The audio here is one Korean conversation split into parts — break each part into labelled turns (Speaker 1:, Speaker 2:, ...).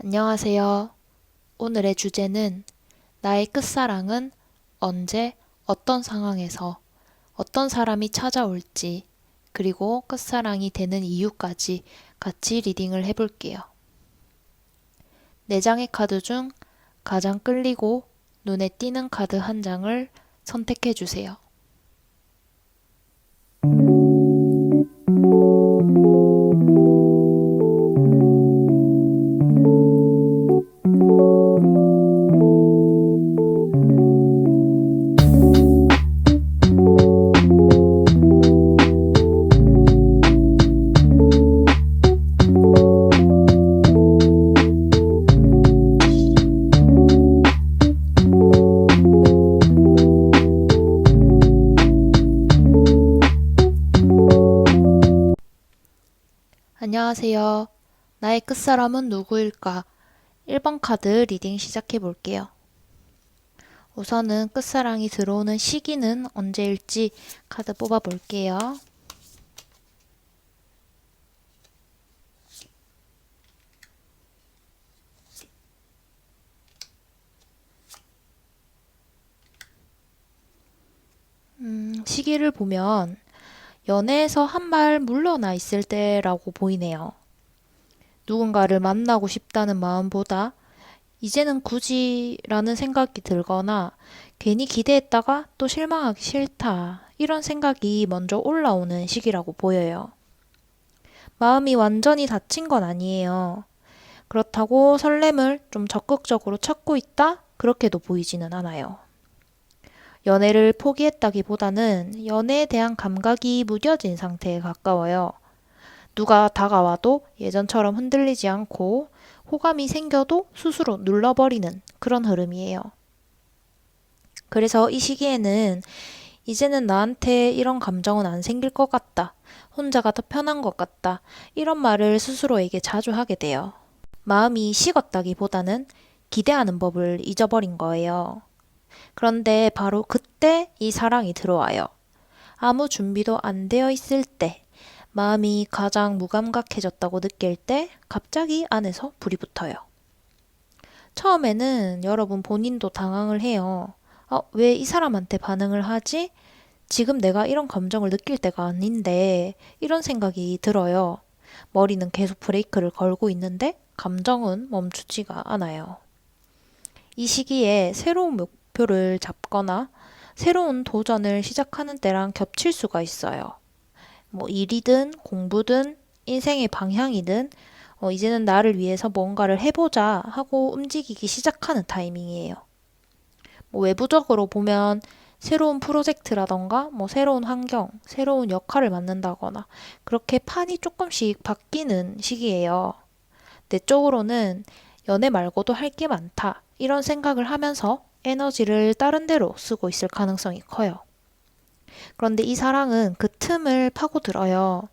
Speaker 1: 안녕하세요. 오늘의 주제는 나의 끝사랑은 언제, 어떤 상황에서, 어떤 사람이 찾아올지, 그리고 끝사랑이 되는 이유까지 같이 리딩을 해볼게요. 4장의 카드 중 가장 끌리고 눈에 띄는 카드 한 장을 선택해주세요. 안녕하세요. 나의 끝사람은 누구일까? 1번 카드 리딩 시작해 볼게요. 우선은 끝사랑이 들어오는 시기는 언제일지 카드 뽑아 볼게요. 시기를 보면 연애에서 한 발 물러나 있을 때라고 보이네요. 누군가를 만나고 싶다는 마음보다 이제는 굳이라는 생각이 들거나 괜히 기대했다가 또 실망하기 싫다 이런 생각이 먼저 올라오는 시기라고 보여요. 마음이 완전히 닫힌 건 아니에요. 그렇다고 설렘을 좀 적극적으로 찾고 있다? 그렇게도 보이지는 않아요. 연애를 포기했다기보다는 연애에 대한 감각이 무뎌진 상태에 가까워요. 누가 다가와도 예전처럼 흔들리지 않고 호감이 생겨도 스스로 눌러버리는 그런 흐름이에요. 그래서 이 시기에는 이제는 나한테 이런 감정은 안 생길 것 같다. 혼자가 더 편한 것 같다. 이런 말을 스스로에게 자주 하게 돼요. 마음이 식었다기보다는 기대하는 법을 잊어버린 거예요. 그런데 바로 그때 이 사랑이 들어와요. 아무 준비도 안 되어 있을 때, 마음이 가장 무감각해졌다고 느낄 때 갑자기 안에서 불이 붙어요. 처음에는 여러분 본인도 당황을 해요. 왜 이 사람한테 반응을 하지? 지금 내가 이런 감정을 느낄 때가 아닌데 이런 생각이 들어요. 머리는 계속 브레이크를 걸고 있는데 감정은 멈추지가 않아요. 이 시기에 새로운 목표를 잡거나 새로운 도전을 시작하는 때랑 겹칠 수가 있어요. 뭐 일이든 공부든 인생의 방향이든 이제는 나를 위해서 뭔가를 해보자 하고 움직이기 시작하는 타이밍이에요. 뭐 외부적으로 보면 새로운 프로젝트라던가 뭐 새로운 환경, 새로운 역할을 맡는다거나 그렇게 판이 조금씩 바뀌는 시기예요. 내적으로는 연애 말고도 할 게 많다 이런 생각을 하면서 에너지를 다른 데로 쓰고 있을 가능성이 커요. 그런데 이 사랑은 그 틈을 파고들어요.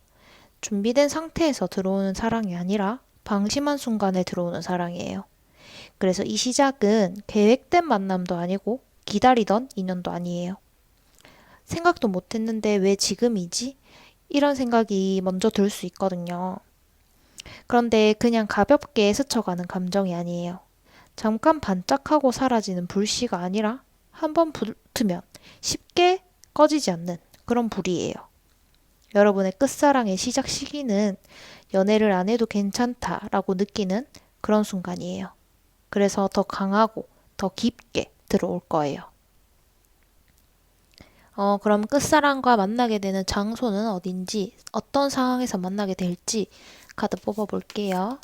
Speaker 1: 준비된 상태에서 들어오는 사랑이 아니라 방심한 순간에 들어오는 사랑이에요. 그래서 이 시작은 계획된 만남도 아니고 기다리던 인연도 아니에요. 생각도 못했는데 왜 지금이지? 이런 생각이 먼저 들 수 있거든요. 그런데 그냥 가볍게 스쳐가는 감정이 아니에요. 잠깐 반짝하고 사라지는 불씨가 아니라 한번 붙으면 쉽게 꺼지지 않는 그런 불이에요. 여러분의 끝사랑의 시작 시기는 연애를 안 해도 괜찮다라고 느끼는 그런 순간이에요. 그래서 더 강하고 더 깊게 들어올 거예요. 그럼 끝사랑과 만나게 되는 장소는 어딘지, 어떤 상황에서 만나게 될지 카드 뽑아볼게요.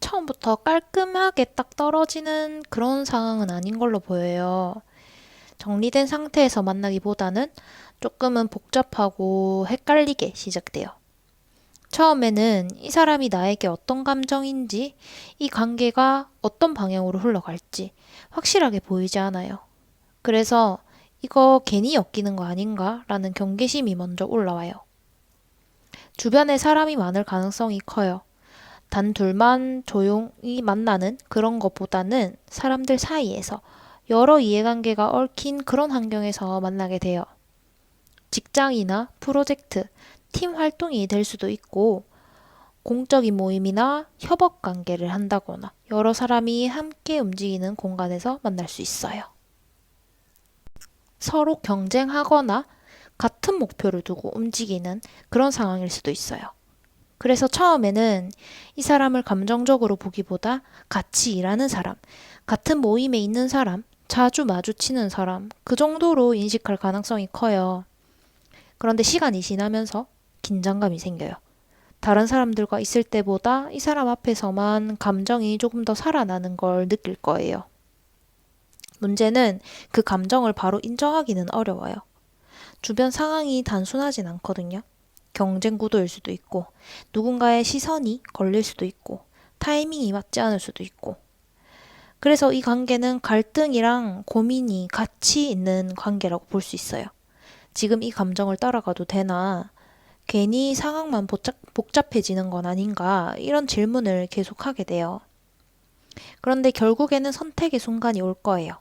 Speaker 1: 처음부터 깔끔하게 딱 떨어지는 그런 상황은 아닌 걸로 보여요. 정리된 상태에서 만나기보다는 조금은 복잡하고 헷갈리게 시작돼요. 처음에는 이 사람이 나에게 어떤 감정인지, 이 관계가 어떤 방향으로 흘러갈지 확실하게 보이지 않아요. 그래서 이거 괜히 엮이는 거 아닌가? 라는 경계심이 먼저 올라와요. 주변에 사람이 많을 가능성이 커요. 단 둘만 조용히 만나는 그런 것보다는 사람들 사이에서 여러 이해관계가 얽힌 그런 환경에서 만나게 돼요. 직장이나 프로젝트, 팀 활동이 될 수도 있고, 공적인 모임이나 협업 관계를 한다거나 여러 사람이 함께 움직이는 공간에서 만날 수 있어요. 서로 경쟁하거나 같은 목표를 두고 움직이는 그런 상황일 수도 있어요. 그래서 처음에는 이 사람을 감정적으로 보기보다 같이 일하는 사람, 같은 모임에 있는 사람, 자주 마주치는 사람, 그 정도로 인식할 가능성이 커요. 그런데 시간이 지나면서 긴장감이 생겨요. 다른 사람들과 있을 때보다 이 사람 앞에서만 감정이 조금 더 살아나는 걸 느낄 거예요. 문제는 그 감정을 바로 인정하기는 어려워요. 주변 상황이 단순하진 않거든요. 경쟁 구도일 수도 있고, 누군가의 시선이 걸릴 수도 있고, 타이밍이 맞지 않을 수도 있고. 그래서 이 관계는 갈등이랑 고민이 같이 있는 관계라고 볼 수 있어요. 지금 이 감정을 따라가도 되나? 괜히 상황만 복잡해지는 건 아닌가? 이런 질문을 계속하게 돼요. 그런데 결국에는 선택의 순간이 올 거예요.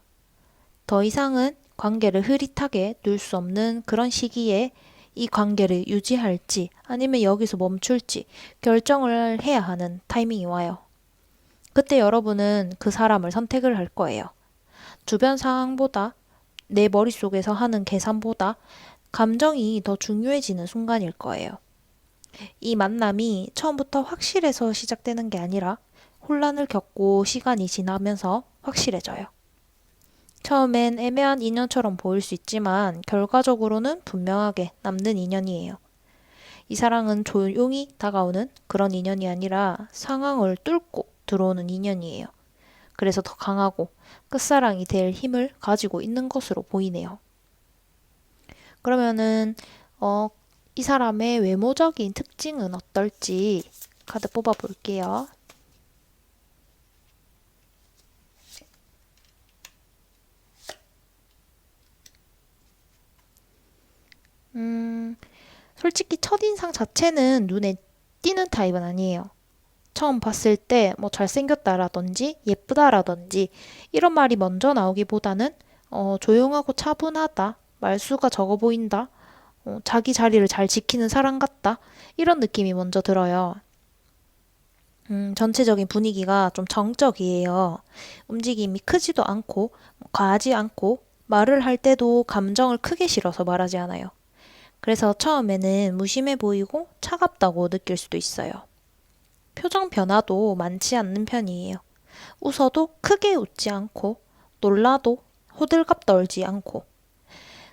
Speaker 1: 더 이상은 관계를 흐릿하게 둘 수 없는 그런 시기에 이 관계를 유지할지 아니면 여기서 멈출지 결정을 해야 하는 타이밍이 와요. 그때 여러분은 그 사람을 선택을 할 거예요. 주변 상황보다 내 머릿속에서 하는 계산보다 감정이 더 중요해지는 순간일 거예요. 이 만남이 처음부터 확실해서 시작되는 게 아니라 혼란을 겪고 시간이 지나면서 확실해져요. 처음엔 애매한 인연처럼 보일 수 있지만 결과적으로는 분명하게 남는 인연이에요. 이 사랑은 조용히 다가오는 그런 인연이 아니라 상황을 뚫고 들어오는 인연이에요. 그래서 더 강하고 끝사랑이 될 힘을 가지고 있는 것으로 보이네요. 그러면은 이 사람의 외모적인 특징은 어떨지 카드 뽑아 볼게요. 솔직히 첫인상 자체는 눈에 띄는 타입은 아니에요. 처음 봤을 때 뭐 잘생겼다라든지 예쁘다라든지 이런 말이 먼저 나오기보다는 조용하고 차분하다, 말수가 적어 보인다, 자기 자리를 잘 지키는 사람 같다 이런 느낌이 먼저 들어요. 전체적인 분위기가 좀 정적이에요. 움직임이 크지도 않고 과하지 않고 말을 할 때도 감정을 크게 실어서 말하지 않아요. 그래서 처음에는 무심해 보이고 차갑다고 느낄 수도 있어요. 표정 변화도 많지 않는 편이에요. 웃어도 크게 웃지 않고 놀라도 호들갑 떨지 않고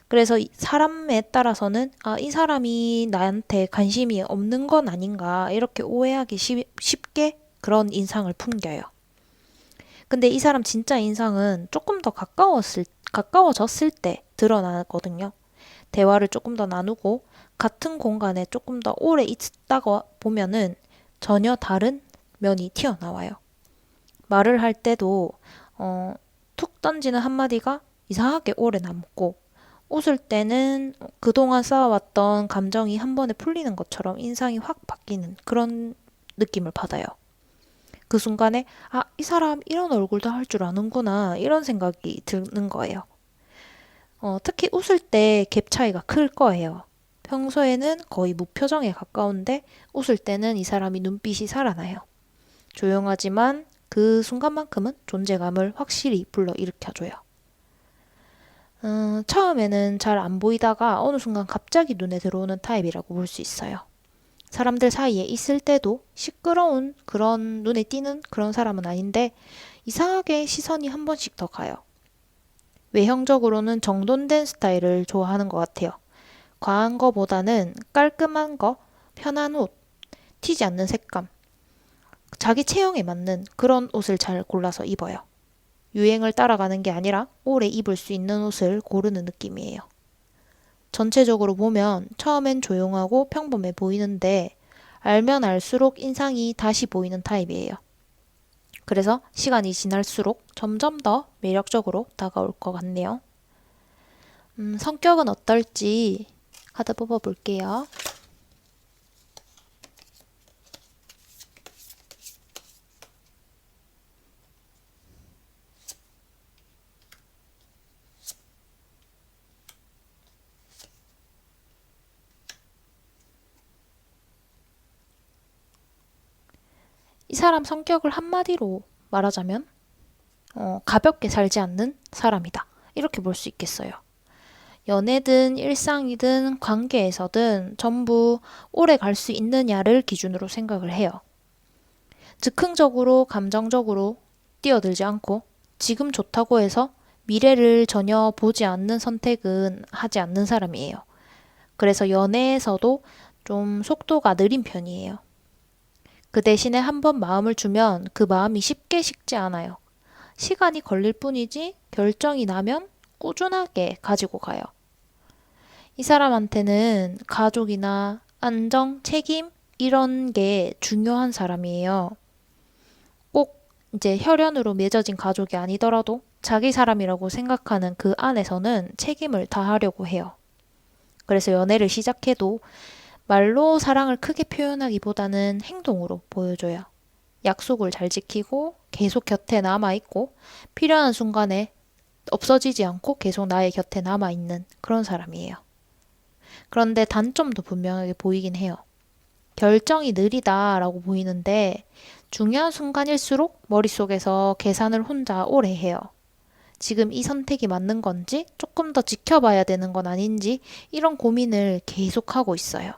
Speaker 1: 그래서 사람에 따라서는 이 사람이 나한테 관심이 없는 건 아닌가 이렇게 오해하기 쉽게 그런 인상을 풍겨요. 근데 이 사람 진짜 인상은 조금 더 가까워졌을 때 드러나거든요. 대화를 조금 더 나누고 같은 공간에 조금 더 오래 있다가 보면은 전혀 다른 면이 튀어나와요. 말을 할 때도 툭 던지는 한마디가 이상하게 오래 남고 웃을 때는 그동안 쌓아왔던 감정이 한 번에 풀리는 것처럼 인상이 확 바뀌는 그런 느낌을 받아요. 그 순간에 이 사람 이런 얼굴도 할 줄 아는구나 이런 생각이 드는 거예요. 특히 웃을 때 갭 차이가 클 거예요. 평소에는 거의 무표정에 가까운데 웃을 때는 이 사람이 눈빛이 살아나요. 조용하지만 그 순간만큼은 존재감을 확실히 불러일으켜줘요. 처음에는 잘 안 보이다가 어느 순간 갑자기 눈에 들어오는 타입이라고 볼 수 있어요. 사람들 사이에 있을 때도 시끄러운 그런 눈에 띄는 그런 사람은 아닌데 이상하게 시선이 한 번씩 더 가요. 외형적으로는 정돈된 스타일을 좋아하는 것 같아요. 과한 거보다는 깔끔한 거, 편한 옷, 튀지 않는 색감, 자기 체형에 맞는 그런 옷을 잘 골라서 입어요. 유행을 따라가는 게 아니라 오래 입을 수 있는 옷을 고르는 느낌이에요. 전체적으로 보면 처음엔 조용하고 평범해 보이는데 알면 알수록 인상이 다시 보이는 타입이에요. 그래서 시간이 지날수록 점점 더 매력적으로 다가올 것 같네요. 성격은 어떨지 카드 뽑아볼게요. 이 사람 성격을 한마디로 말하자면 가볍게 살지 않는 사람이다. 이렇게 볼 수 있겠어요. 연애든 일상이든 관계에서든 전부 오래 갈 수 있느냐를 기준으로 생각을 해요. 즉흥적으로 감정적으로 뛰어들지 않고 지금 좋다고 해서 미래를 전혀 보지 않는 선택은 하지 않는 사람이에요. 그래서 연애에서도 좀 속도가 느린 편이에요. 그 대신에 한번 마음을 주면 그 마음이 쉽게 식지 않아요. 시간이 걸릴 뿐이지 결정이 나면 꾸준하게 가지고 가요. 이 사람한테는 가족이나 안정, 책임 이런 게 중요한 사람이에요. 꼭 이제 혈연으로 맺어진 가족이 아니더라도 자기 사람이라고 생각하는 그 안에서는 책임을 다하려고 해요. 그래서 연애를 시작해도 말로 사랑을 크게 표현하기보다는 행동으로 보여줘요. 약속을 잘 지키고 계속 곁에 남아있고 필요한 순간에 없어지지 않고 계속 나의 곁에 남아있는 그런 사람이에요. 그런데 단점도 분명하게 보이긴 해요. 결정이 느리다라고 보이는데 중요한 순간일수록 머릿속에서 계산을 혼자 오래 해요. 지금 이 선택이 맞는 건지 조금 더 지켜봐야 되는 건 아닌지 이런 고민을 계속하고 있어요.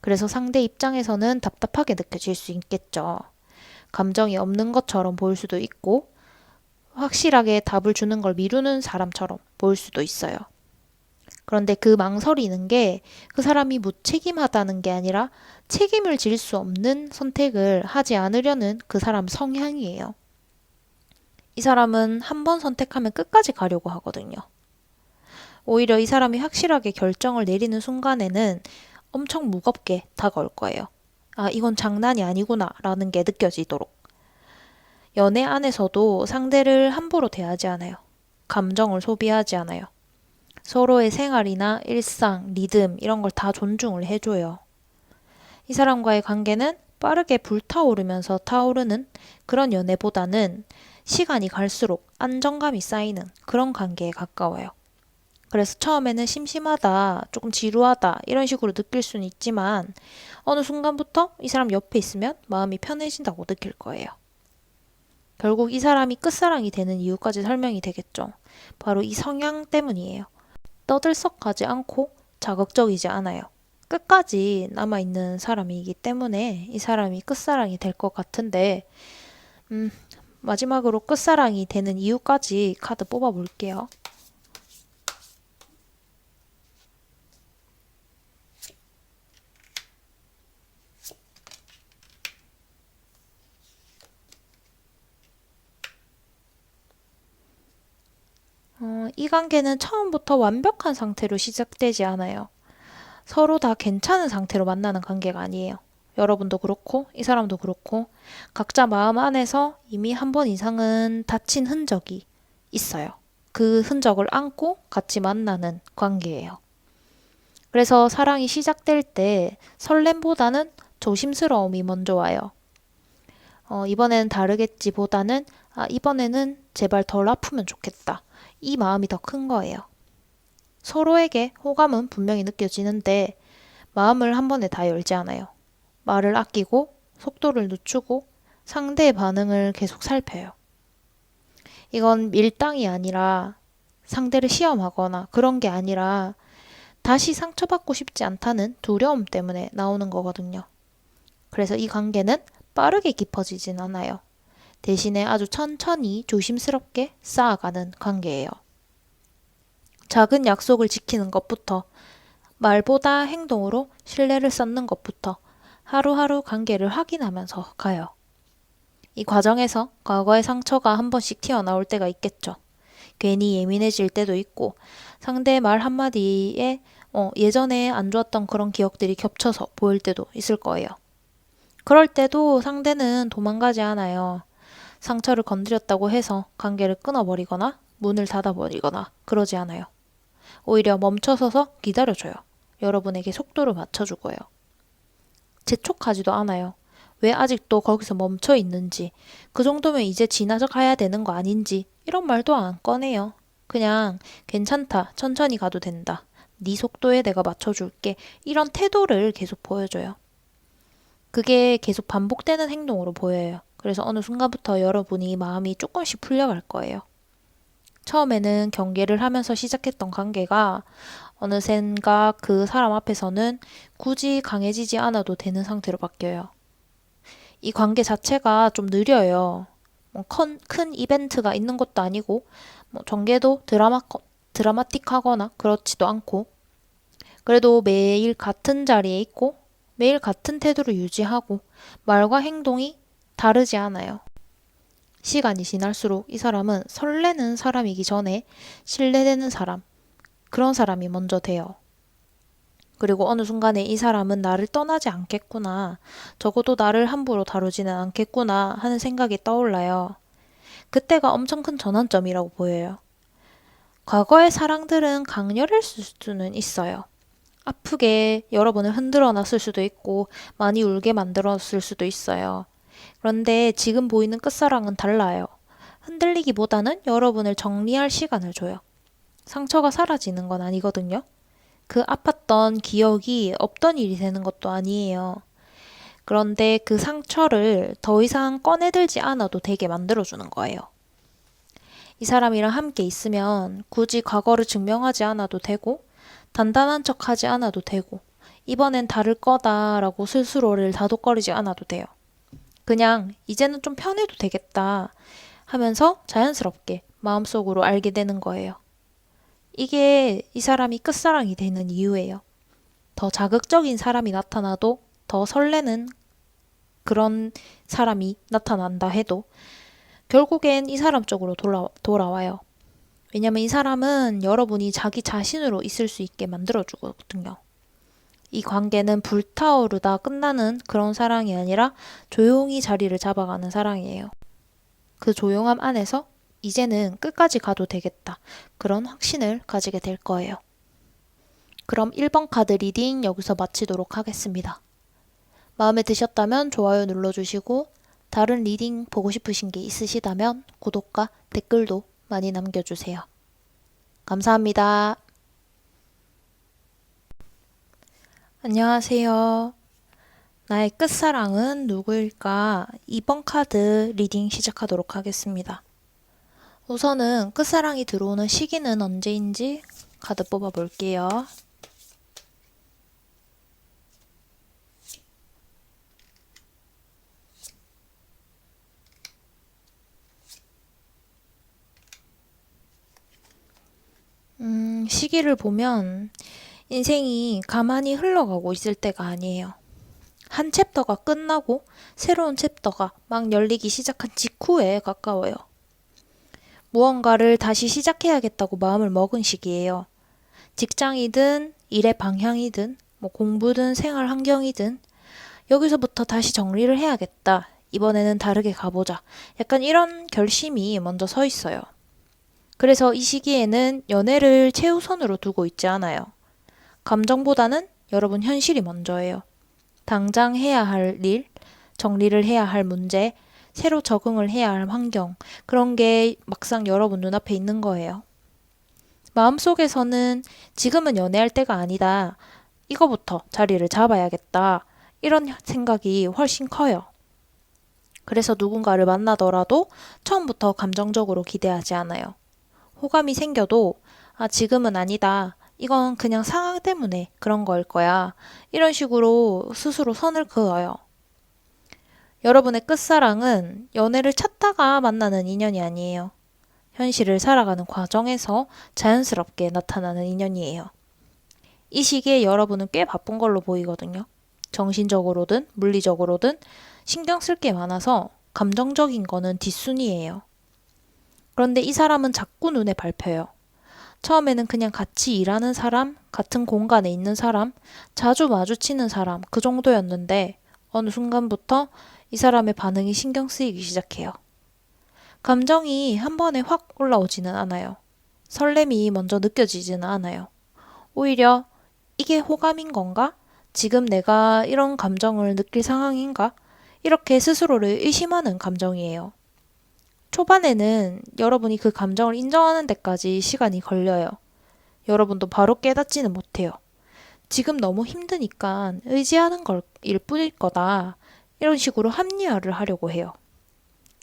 Speaker 1: 그래서 상대 입장에서는 답답하게 느껴질 수 있겠죠. 감정이 없는 것처럼 보일 수도 있고 확실하게 답을 주는 걸 미루는 사람처럼 보일 수도 있어요. 그런데 그 망설이는 게 그 사람이 무책임하다는 게 아니라 책임을 질 수 없는 선택을 하지 않으려는 그 사람 성향이에요. 이 사람은 한 번 선택하면 끝까지 가려고 하거든요. 오히려 이 사람이 확실하게 결정을 내리는 순간에는 엄청 무겁게 다가올 거예요. 아, 이건 장난이 아니구나 라는 게 느껴지도록. 연애 안에서도 상대를 함부로 대하지 않아요. 감정을 소비하지 않아요. 서로의 생활이나 일상, 리듬 이런 걸 다 존중을 해줘요. 이 사람과의 관계는 빠르게 불타오르면서 타오르는 그런 연애보다는 시간이 갈수록 안정감이 쌓이는 그런 관계에 가까워요. 그래서 처음에는 심심하다, 조금 지루하다 이런 식으로 느낄 수는 있지만 어느 순간부터 이 사람 옆에 있으면 마음이 편해진다고 느낄 거예요. 결국 이 사람이 끝사랑이 되는 이유까지 설명이 되겠죠. 바로 이 성향 때문이에요. 떠들썩하지 않고 자극적이지 않아요. 끝까지 남아있는 사람이기 때문에 이 사람이 끝사랑이 될 것 같은데 마지막으로 끝사랑이 되는 이유까지 카드 뽑아볼게요. 이 관계는 처음부터 완벽한 상태로 시작되지 않아요. 서로 다 괜찮은 상태로 만나는 관계가 아니에요. 여러분도 그렇고 이 사람도 그렇고 각자 마음 안에서 이미 한 번 이상은 다친 흔적이 있어요. 그 흔적을 안고 같이 만나는 관계예요. 그래서 사랑이 시작될 때 설렘보다는 조심스러움이 먼저 와요. 이번에는 다르겠지 보다는 이번에는 제발 덜 아프면 좋겠다. 이 마음이 더 큰 거예요. 서로에게 호감은 분명히 느껴지는데 마음을 한 번에 다 열지 않아요. 말을 아끼고 속도를 늦추고 상대의 반응을 계속 살펴요. 이건 밀당이 아니라 상대를 시험하거나 그런 게 아니라 다시 상처받고 싶지 않다는 두려움 때문에 나오는 거거든요. 그래서 이 관계는 빠르게 깊어지진 않아요. 대신에 아주 천천히 조심스럽게 쌓아가는 관계예요. 작은 약속을 지키는 것부터 말보다 행동으로 신뢰를 쌓는 것부터 하루하루 관계를 확인하면서 가요. 이 과정에서 과거의 상처가 한 번씩 튀어나올 때가 있겠죠. 괜히 예민해질 때도 있고 상대의 말 한마디에 예전에 안 좋았던 그런 기억들이 겹쳐서 보일 때도 있을 거예요. 그럴 때도 상대는 도망가지 않아요. 상처를 건드렸다고 해서 관계를 끊어버리거나 문을 닫아버리거나 그러지 않아요. 오히려 멈춰서서 기다려줘요. 여러분에게 속도를 맞춰주고요. 재촉하지도 않아요. 왜 아직도 거기서 멈춰 있는지, 그 정도면 이제 지나서 가야 되는 거 아닌지 이런 말도 안 꺼내요. 그냥 괜찮다, 천천히 가도 된다, 네 속도에 내가 맞춰줄게 이런 태도를 계속 보여줘요. 그게 계속 반복되는 행동으로 보여요. 그래서 어느 순간부터 여러분이 마음이 조금씩 풀려갈 거예요. 처음에는 경계를 하면서 시작했던 관계가 어느샌가 그 사람 앞에서는 굳이 강해지지 않아도 되는 상태로 바뀌어요. 이 관계 자체가 좀 느려요. 큰 이벤트가 있는 것도 아니고, 전개도 드라마틱하거나 그렇지도 않고, 그래도 매일 같은 자리에 있고, 매일 같은 태도를 유지하고, 말과 행동이 다르지 않아요. 시간이 지날수록 이 사람은 설레는 사람이기 전에 신뢰되는 사람, 그런 사람이 먼저 돼요. 그리고 어느 순간에 이 사람은 나를 떠나지 않겠구나, 적어도 나를 함부로 다루지는 않겠구나 하는 생각이 떠올라요. 그때가 엄청 큰 전환점이라고 보여요. 과거의 사랑들은 강렬했을 수는 있어요. 아프게 여러분을 흔들어 놨을 수도 있고 많이 울게 만들었을 수도 있어요. 그런데 지금 보이는 끝사랑은 달라요. 흔들리기보다는 여러분을 정리할 시간을 줘요. 상처가 사라지는 건 아니거든요. 그 아팠던 기억이 없던 일이 되는 것도 아니에요. 그런데 그 상처를 더 이상 꺼내들지 않아도 되게 만들어주는 거예요. 이 사람이랑 함께 있으면 굳이 과거를 증명하지 않아도 되고, 단단한 척 하지 않아도 되고, 이번엔 다를 거다라고 스스로를 다독거리지 않아도 돼요. 그냥 이제는 좀 편해도 되겠다 하면서 자연스럽게 마음속으로 알게 되는 거예요. 이게 이 사람이 끝사랑이 되는 이유예요. 더 자극적인 사람이 나타나도 더 설레는 그런 사람이 나타난다 해도 결국엔 이 사람 쪽으로 돌아와요. 왜냐면 이 사람은 여러분이 자기 자신으로 있을 수 있게 만들어주거든요. 이 관계는 불타오르다 끝나는 그런 사랑이 아니라 조용히 자리를 잡아가는 사랑이에요. 그 조용함 안에서 이제는 끝까지 가도 되겠다, 그런 확신을 가지게 될 거예요. 그럼 1번 카드 리딩 여기서 마치도록 하겠습니다. 마음에 드셨다면 좋아요 눌러주시고, 다른 리딩 보고 싶으신 게 있으시다면 구독과 댓글도 많이 남겨주세요. 감사합니다. 안녕하세요. 나의 끝사랑은 누구일까? 2번 카드 리딩 시작하도록 하겠습니다. 우선은 끝사랑이 들어오는 시기는 언제인지 카드 뽑아볼게요. 시기를 보면 인생이 가만히 흘러가고 있을 때가 아니에요. 한 챕터가 끝나고 새로운 챕터가 막 열리기 시작한 직후에 가까워요. 무언가를 다시 시작해야겠다고 마음을 먹은 시기예요. 직장이든 일의 방향이든 공부든 생활 환경이든 여기서부터 다시 정리를 해야겠다. 이번에는 다르게 가보자. 약간 이런 결심이 먼저 서 있어요. 그래서 이 시기에는 연애를 최우선으로 두고 있지 않아요. 감정보다는 여러분 현실이 먼저예요. 당장 해야 할 일, 정리를 해야 할 문제, 새로 적응을 해야 할 환경, 그런 게 막상 여러분 눈앞에 있는 거예요. 마음속에서는 지금은 연애할 때가 아니다, 이거부터 자리를 잡아야겠다, 이런 생각이 훨씬 커요. 그래서 누군가를 만나더라도 처음부터 감정적으로 기대하지 않아요. 호감이 생겨도 지금은 아니다, 이건 그냥 상황 때문에 그런 거일 거야, 이런 식으로 스스로 선을 그어요. 여러분의 끝사랑은 연애를 찾다가 만나는 인연이 아니에요. 현실을 살아가는 과정에서 자연스럽게 나타나는 인연이에요. 이 시기에 여러분은 꽤 바쁜 걸로 보이거든요. 정신적으로든 물리적으로든 신경 쓸 게 많아서 감정적인 거는 뒷순이에요. 그런데 이 사람은 자꾸 눈에 밟혀요. 처음에는 그냥 같이 일하는 사람, 같은 공간에 있는 사람, 자주 마주치는 사람, 그 정도였는데 어느 순간부터 이 사람의 반응이 신경 쓰이기 시작해요. 감정이 한 번에 확 올라오지는 않아요. 설렘이 먼저 느껴지지는 않아요. 오히려 이게 호감인 건가? 지금 내가 이런 감정을 느낄 상황인가? 이렇게 스스로를 의심하는 감정이에요. 초반에는 여러분이 그 감정을 인정하는 데까지 시간이 걸려요. 여러분도 바로 깨닫지는 못해요. 지금 너무 힘드니까 의지하는 걸 일 뿐일 거다. 이런 식으로 합리화를 하려고 해요.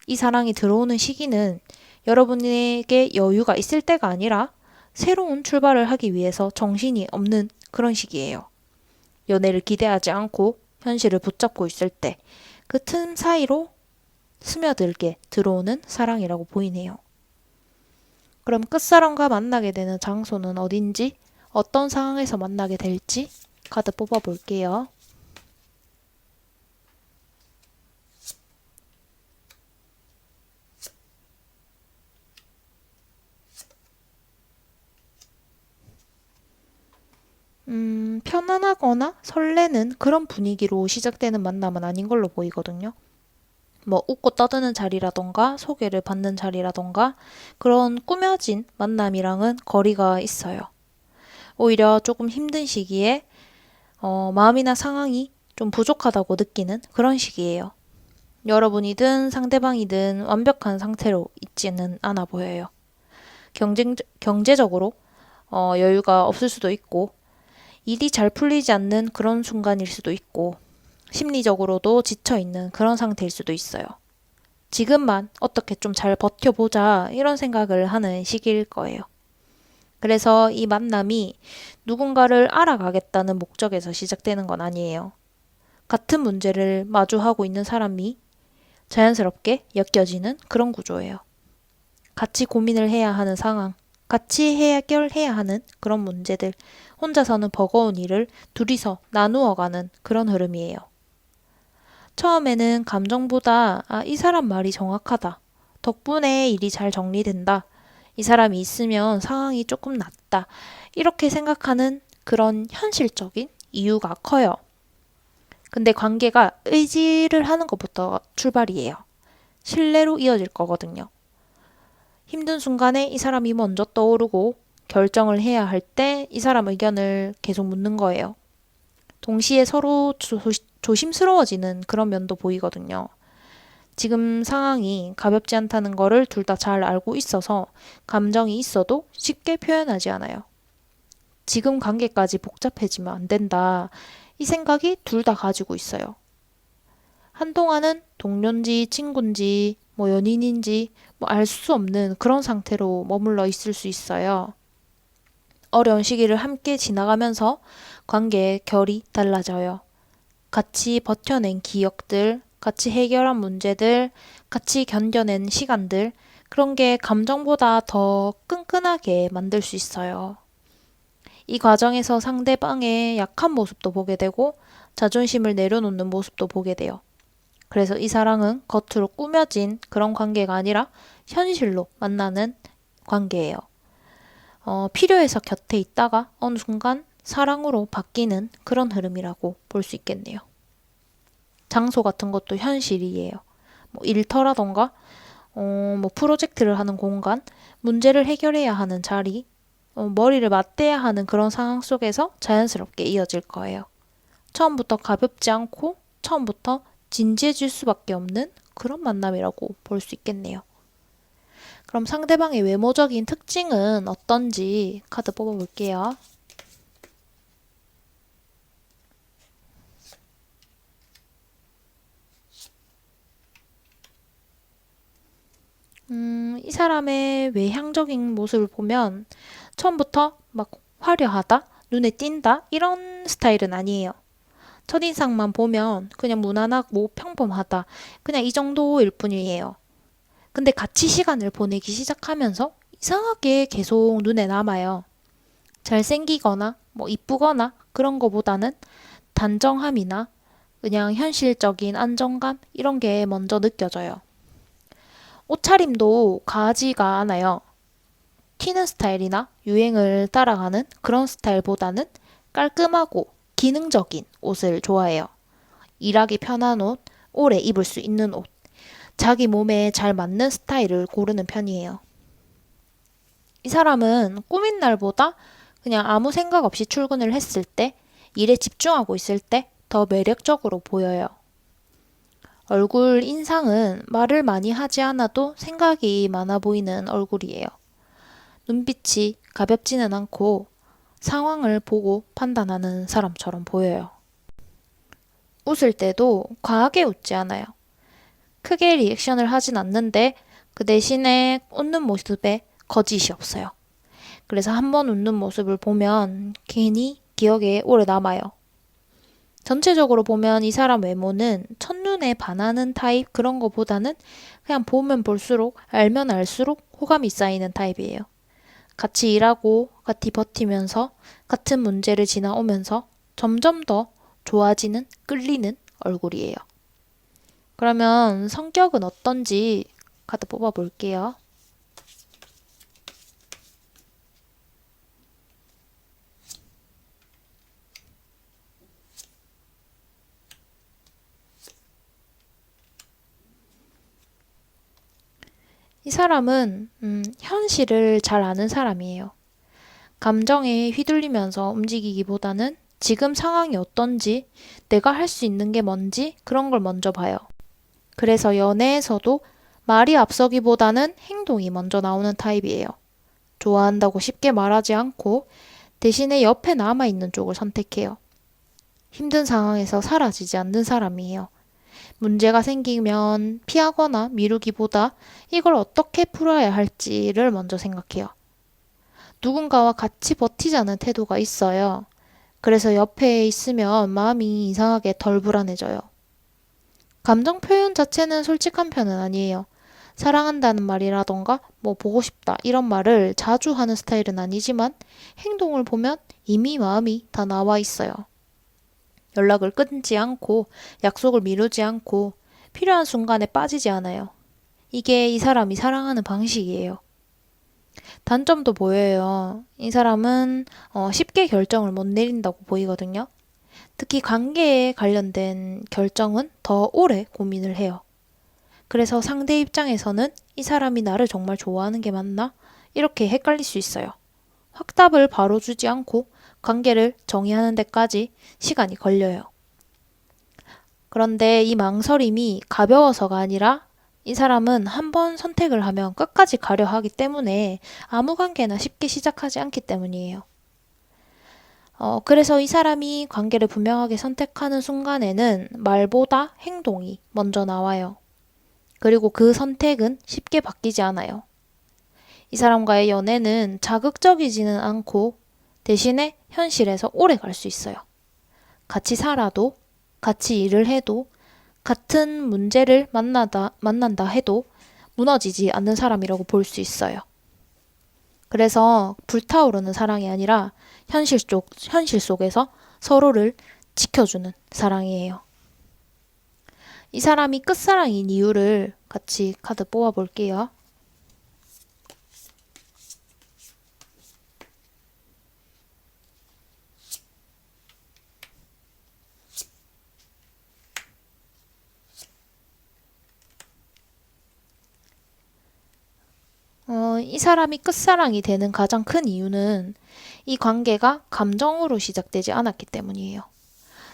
Speaker 1: 이 사랑이 들어오는 시기는 여러분에게 여유가 있을 때가 아니라 새로운 출발을 하기 위해서 정신이 없는 그런 시기예요. 연애를 기대하지 않고 현실을 붙잡고 있을 때 그 틈 사이로 스며들게 들어오는 사랑이라고 보이네요. 그럼 끝사랑과 만나게 되는 장소는 어딘지, 어떤 상황에서 만나게 될지 카드 뽑아볼게요. 편안하거나 설레는 그런 분위기로 시작되는 만남은 아닌 걸로 보이거든요. 뭐 웃고 떠드는 자리라던가 소개를 받는 자리라던가 그런 꾸며진 만남이랑은 거리가 있어요. 오히려 조금 힘든 시기에 마음이나 상황이 좀 부족하다고 느끼는 그런 시기예요. 여러분이든 상대방이든 완벽한 상태로 있지는 않아 보여요. 경제적으로 여유가 없을 수도 있고 일이 잘 풀리지 않는 그런 순간일 수도 있고 심리적으로도 지쳐있는 그런 상태일 수도 있어요. 지금만 어떻게 좀 잘 버텨보자 이런 생각을 하는 시기일 거예요. 그래서 이 만남이 누군가를 알아가겠다는 목적에서 시작되는 건 아니에요. 같은 문제를 마주하고 있는 사람이 자연스럽게 엮여지는 그런 구조예요. 같이 고민을 해야 하는 상황, 같이 해결해야 하는 그런 문제들, 혼자서는 버거운 일을 둘이서 나누어가는 그런 흐름이에요. 처음에는 감정보다 이 사람 말이 정확하다. 덕분에 일이 잘 정리된다. 이 사람이 있으면 상황이 조금 낫다. 이렇게 생각하는 그런 현실적인 이유가 커요. 근데 관계가 의지를 하는 것부터 출발이에요. 신뢰로 이어질 거거든요. 힘든 순간에 이 사람이 먼저 떠오르고 결정을 해야 할 때 이 사람 의견을 계속 묻는 거예요. 동시에 서로 조심스러워지는 그런 면도 보이거든요. 지금 상황이 가볍지 않다는 거를 둘 다 잘 알고 있어서 감정이 있어도 쉽게 표현하지 않아요. 지금 관계까지 복잡해지면 안 된다. 이 생각이 둘 다 가지고 있어요. 한동안은 동료인지 친구인지 뭐 연인인지 뭐 알 수 없는 그런 상태로 머물러 있을 수 있어요. 어려운 시기를 함께 지나가면서 관계의 결이 달라져요. 같이 버텨낸 기억들, 같이 해결한 문제들, 같이 견뎌낸 시간들, 그런 게 감정보다 더 끈끈하게 만들 수 있어요. 이 과정에서 상대방의 약한 모습도 보게 되고 자존심을 내려놓는 모습도 보게 돼요. 그래서 이 사랑은 겉으로 꾸며진 그런 관계가 아니라 현실로 만나는 관계예요. 필요해서 곁에 있다가 어느 순간 사랑으로 바뀌는 그런 흐름이라고 볼 수 있겠네요. 장소 같은 것도 현실이에요. 뭐 일터라던가 뭐 프로젝트를 하는 공간, 문제를 해결해야 하는 자리, 머리를 맞대야 하는 그런 상황 속에서 자연스럽게 이어질 거예요. 처음부터 가볍지 않고 처음부터 진지해질 수밖에 없는 그런 만남이라고 볼 수 있겠네요. 그럼 상대방의 외모적인 특징은 어떤지 카드 뽑아볼게요. 이 사람의 외향적인 모습을 보면 처음부터 막 화려하다, 눈에 띈다 이런 스타일은 아니에요. 첫인상만 보면 그냥 무난하고 평범하다, 그냥 이 정도일 뿐이에요. 근데 같이 시간을 보내기 시작하면서 이상하게 계속 눈에 남아요. 잘생기거나 뭐 이쁘거나 그런 거보다는 단정함이나 그냥 현실적인 안정감 이런 게 먼저 느껴져요. 옷차림도 과하지가 않아요. 튀는 스타일이나 유행을 따라가는 그런 스타일보다는 깔끔하고 기능적인 옷을 좋아해요. 일하기 편한 옷, 오래 입을 수 있는 옷, 자기 몸에 잘 맞는 스타일을 고르는 편이에요. 이 사람은 꾸민 날보다 그냥 아무 생각 없이 출근을 했을 때, 일에 집중하고 있을 때 더 매력적으로 보여요. 얼굴 인상은 말을 많이 하지 않아도 생각이 많아 보이는 얼굴이에요. 눈빛이 가볍지는 않고 상황을 보고 판단하는 사람처럼 보여요. 웃을 때도 과하게 웃지 않아요. 크게 리액션을 하진 않는데 그 대신에 웃는 모습에 거짓이 없어요. 그래서 한 번 웃는 모습을 보면 괜히 기억에 오래 남아요. 전체적으로 보면 이 사람 외모는 첫눈에 반하는 타입 그런 거보다는 그냥 보면 볼수록 알면 알수록 호감이 쌓이는 타입이에요. 같이 일하고 같이 버티면서 같은 문제를 지나오면서 점점 더 좋아지는 끌리는 얼굴이에요. 그러면 성격은 어떤지 카드 뽑아볼게요. 이 사람은 현실을 잘 아는 사람이에요. 감정에 휘둘리면서 움직이기보다는 지금 상황이 어떤지, 내가 할 수 있는 게 뭔지 그런 걸 먼저 봐요. 그래서 연애에서도 말이 앞서기보다는 행동이 먼저 나오는 타입이에요. 좋아한다고 쉽게 말하지 않고 대신에 옆에 남아있는 쪽을 선택해요. 힘든 상황에서 사라지지 않는 사람이에요. 문제가 생기면 피하거나 미루기보다 이걸 어떻게 풀어야 할지를 먼저 생각해요. 누군가와 같이 버티자는 태도가 있어요. 그래서 옆에 있으면 마음이 이상하게 덜 불안해져요. 감정 표현 자체는 솔직한 편은 아니에요. 사랑한다는 말이라던가 뭐 보고 싶다 이런 말을 자주 하는 스타일은 아니지만 행동을 보면 이미 마음이 다 나와 있어요. 연락을 끊지 않고 약속을 미루지 않고 필요한 순간에 빠지지 않아요. 이게 이 사람이 사랑하는 방식이에요. 단점도 보여요. 이 사람은 쉽게 결정을 못 내린다고 보이거든요. 특히 관계에 관련된 결정은 더 오래 고민을 해요. 그래서 상대 입장에서는 이 사람이 나를 정말 좋아하는 게 맞나? 이렇게 헷갈릴 수 있어요. 확답을 바로 주지 않고 관계를 정의하는 데까지 시간이 걸려요. 그런데 이 망설임이 가벼워서가 아니라 이 사람은 한 번 선택을 하면 끝까지 가려 하기 때문에 아무 관계나 쉽게 시작하지 않기 때문이에요. 그래서 이 사람이 관계를 분명하게 선택하는 순간에는 말보다 행동이 먼저 나와요. 그리고 그 선택은 쉽게 바뀌지 않아요. 이 사람과의 연애는 자극적이지는 않고 대신에 현실에서 오래 갈 수 있어요. 같이 살아도, 같이 일을 해도, 같은 문제를 만난다 해도 무너지지 않는 사람이라고 볼 수 있어요. 그래서 불타오르는 사랑이 아니라 현실 속에서 서로를 지켜주는 사랑이에요. 이 사람이 끝사랑인 이유를 같이 카드 뽑아볼게요. 이 사람이 끝사랑이 되는 가장 큰 이유는 이 관계가 감정으로 시작되지 않았기 때문이에요.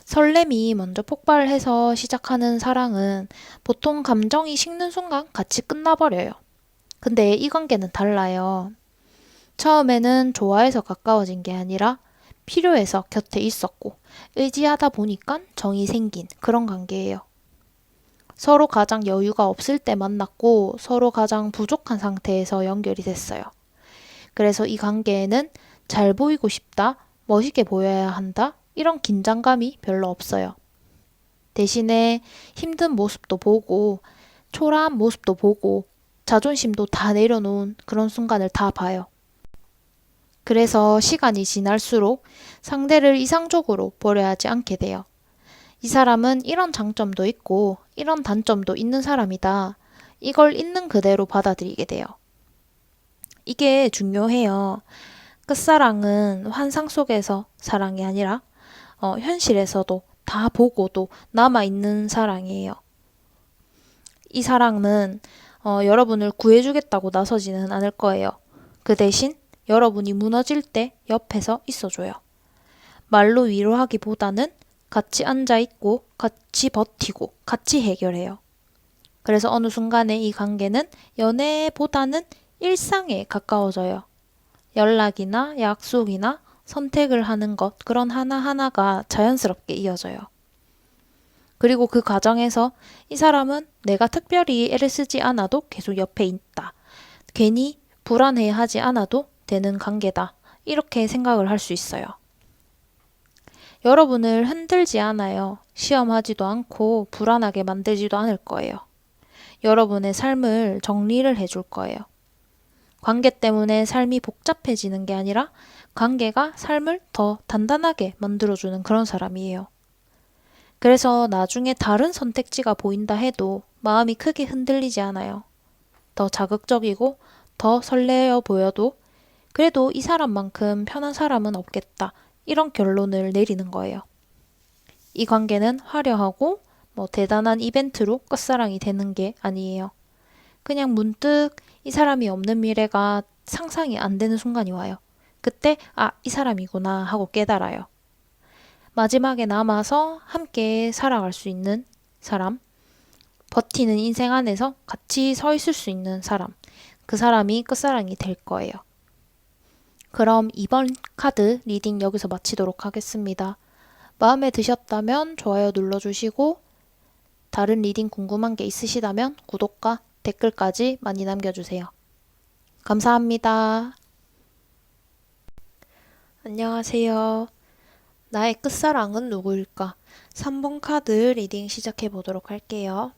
Speaker 1: 설렘이 먼저 폭발해서 시작하는 사랑은 보통 감정이 식는 순간 같이 끝나버려요. 근데 이 관계는 달라요. 처음에는 좋아해서 가까워진 게 아니라 필요해서 곁에 있었고 의지하다 보니까 정이 생긴 그런 관계예요. 서로 가장 여유가 없을 때 만났고 서로 가장 부족한 상태에서 연결이 됐어요. 그래서 이 관계에는 잘 보이고 싶다, 멋있게 보여야 한다, 이런 긴장감이 별로 없어요. 대신에 힘든 모습도 보고, 초라한 모습도 보고, 자존심도 다 내려놓은 그런 순간을 다 봐요. 그래서 시간이 지날수록 상대를 이상적으로 보려하지 않게 돼요. 이 사람은 이런 장점도 있고 이런 단점도 있는 사람이다. 이걸 있는 그대로 받아들이게 돼요. 이게 중요해요. 끝사랑은 환상 속에서 사랑이 아니라 현실에서도 다 보고도 남아있는 사랑이에요. 이 사랑은 여러분을 구해주겠다고 나서지는 않을 거예요. 그 대신 여러분이 무너질 때 옆에서 있어줘요. 말로 위로하기보다는 같이 앉아있고 같이 버티고 같이 해결해요. 그래서 어느 순간에 이 관계는 연애보다는 일상에 가까워져요. 연락이나 약속이나 선택을 하는 것 그런 하나하나가 자연스럽게 이어져요. 그리고 그 과정에서 이 사람은 내가 특별히 애를 쓰지 않아도 계속 옆에 있다. 괜히 불안해하지 않아도 되는 관계다. 이렇게 생각을 할 수 있어요. 여러분을 흔들지 않아요. 시험하지도 않고 불안하게 만들지도 않을 거예요. 여러분의 삶을 정리를 해줄 거예요. 관계 때문에 삶이 복잡해지는 게 아니라 관계가 삶을 더 단단하게 만들어주는 그런 사람이에요. 그래서 나중에 다른 선택지가 보인다 해도 마음이 크게 흔들리지 않아요. 더 자극적이고 더 설레어 보여도 그래도 이 사람만큼 편한 사람은 없겠다. 이런 결론을 내리는 거예요. 이 관계는 화려하고 대단한 이벤트로 끝사랑이 되는 게 아니에요. 그냥 문득 이 사람이 없는 미래가 상상이 안 되는 순간이 와요. 그때 이 사람이구나 하고 깨달아요. 마지막에 남아서 함께 살아갈 수 있는 사람, 버티는 인생 안에서 같이 서 있을 수 있는 사람, 그 사람이 끝사랑이 될 거예요. 그럼 이번 카드 리딩 여기서 마치도록 하겠습니다. 마음에 드셨다면 좋아요 눌러주시고 다른 리딩 궁금한 게 있으시다면 구독과 댓글까지 많이 남겨주세요. 감사합니다. 안녕하세요. 나의 끝사랑은 누구일까? 3번 카드 리딩 시작해 보도록 할게요.